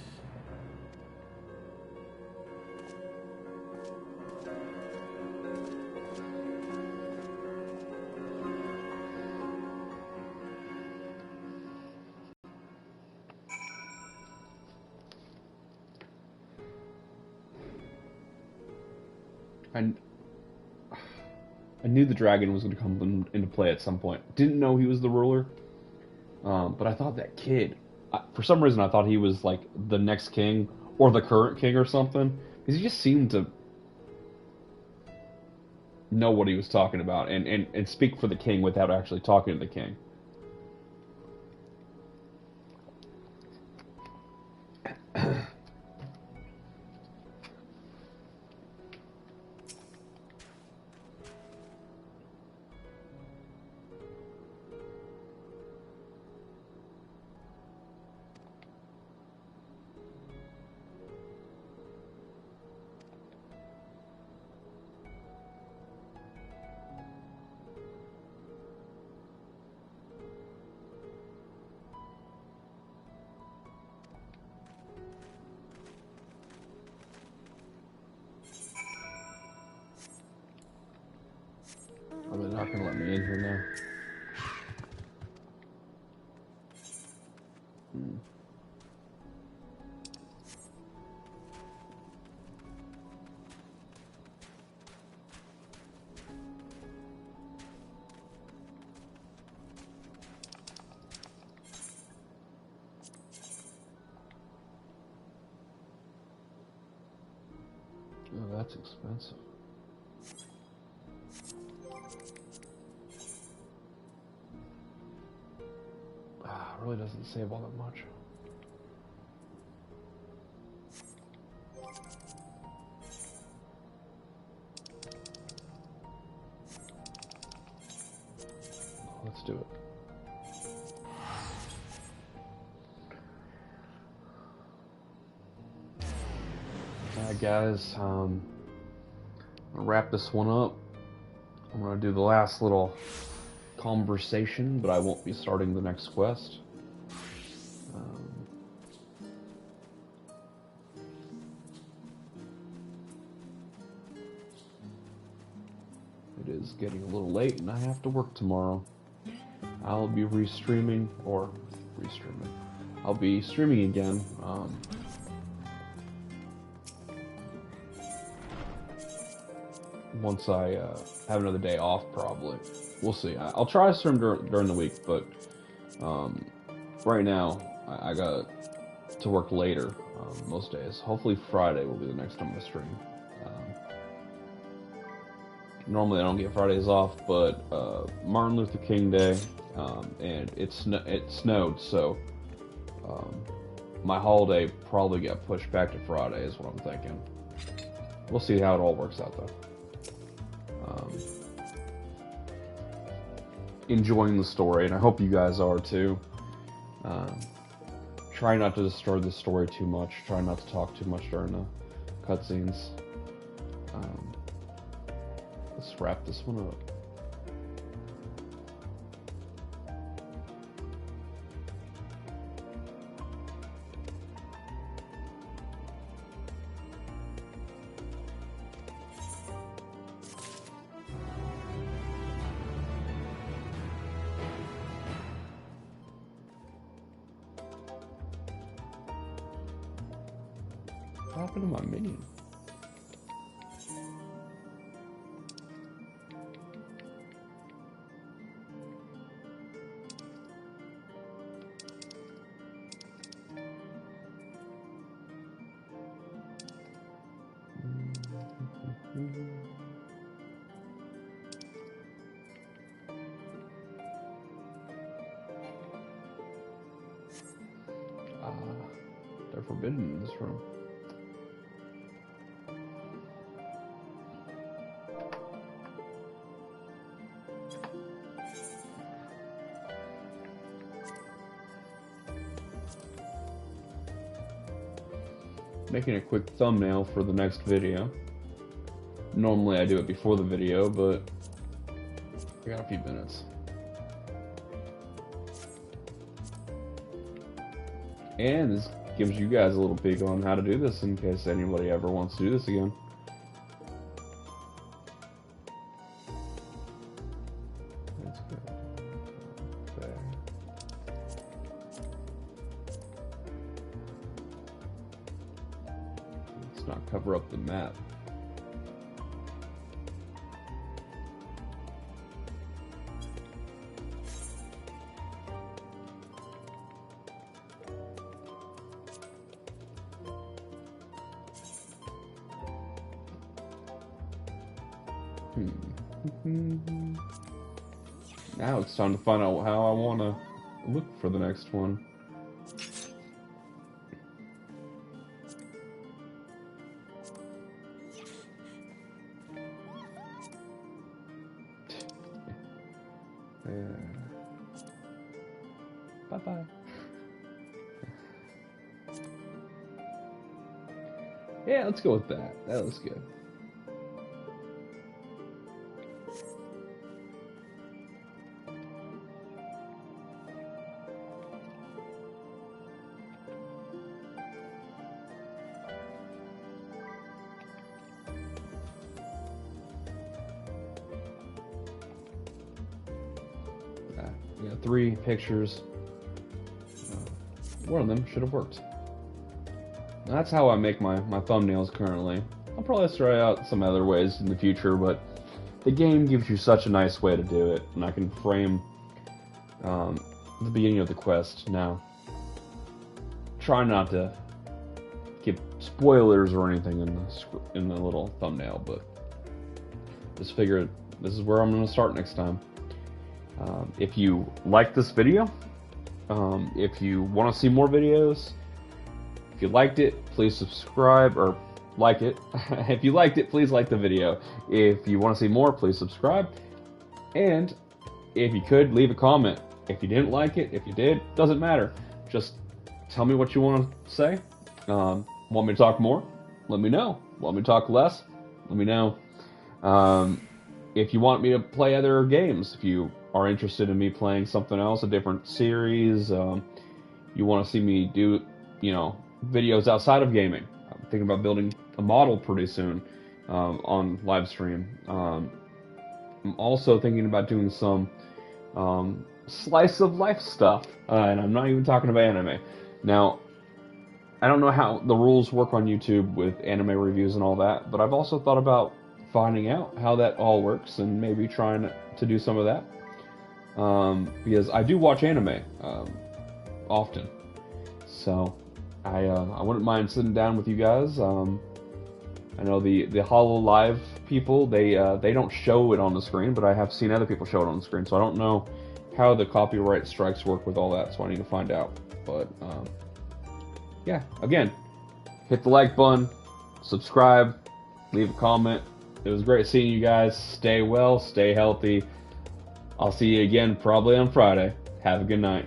And I knew the dragon was going to come into play at some point. Didn't know he was the ruler, but I thought that kid. For some reason, I thought he was like the next king or the current king or something, because he just seemed to know what he was talking about and speak for the king without actually talking to the king. Oh, they're not gonna let me in here now. Oh, that's expensive. Really doesn't save all that much. Let's do it. Alright guys, I'm gonna wrap this one up. I'm gonna do the last little conversation, but I won't be starting the next quest. It is getting a little late and I have to work tomorrow. I'll be restreaming, or restreaming. I'll be streaming again. Once I have another day off, probably. We'll see. I'll try to stream during the week, but right now I got to work later most days. Hopefully Friday will be the next time I stream. Normally I don't get Fridays off, but Martin Luther King Day, and it snowed, so my holiday probably got pushed back to Friday is what I'm thinking. We'll see how it all works out, though. Enjoying the story, and I hope you guys are too. Try not to destroy the story too much. Try not to talk too much during the cutscenes. Let's wrap this one up. What happened to my minion? They're forbidden in this room. Making a quick thumbnail for the next video. Normally I do it before the video, but I got a few minutes. And this gives you guys a little peek on how to do this in case anybody ever wants to do this again. That's good. Okay. Let's not cover up the map. Now it's time to find out how I want to look for the next one. Bye-bye. Yeah, let's go with that. That looks good. We got 3 pictures. One of them should have worked. That's how I make my thumbnails currently. I'll probably try out some other ways in the future, but the game gives you such a nice way to do it, and I can frame the beginning of the quest. Now, try not to give spoilers or anything in the little thumbnail, but just figure this is where I'm going to start next time. If you like this video, if you want to see more videos, if you liked it, please subscribe, or like it. If you liked it, please like the video. If you want to see more, please subscribe. And if you could, leave a comment. If you didn't like it, if you did, doesn't matter. Just tell me what you want to say. Want me to talk more? Let me know. Want me to talk less? Let me know. If you want me to play other games, if you are interested in me playing something else, a different series, you want to see me do, videos outside of gaming. I'm thinking about building a model pretty soon on live stream. I'm also thinking about doing some slice of life stuff, and I'm not even talking about anime. Now, I don't know how the rules work on YouTube with anime reviews and all that, but I've also thought about finding out how that all works and maybe trying to do some of that. Because I do watch anime often, so I wouldn't mind sitting down with you guys. I know the HoloLive people, they don't show it on the screen, but I have seen other people show it on the screen, so I don't know how the copyright strikes work with all that, so I need to find out. But yeah, again, hit the like button, subscribe, leave a comment. It was great seeing you guys. Stay well, stay healthy. I'll see you again probably on Friday. Have a good night.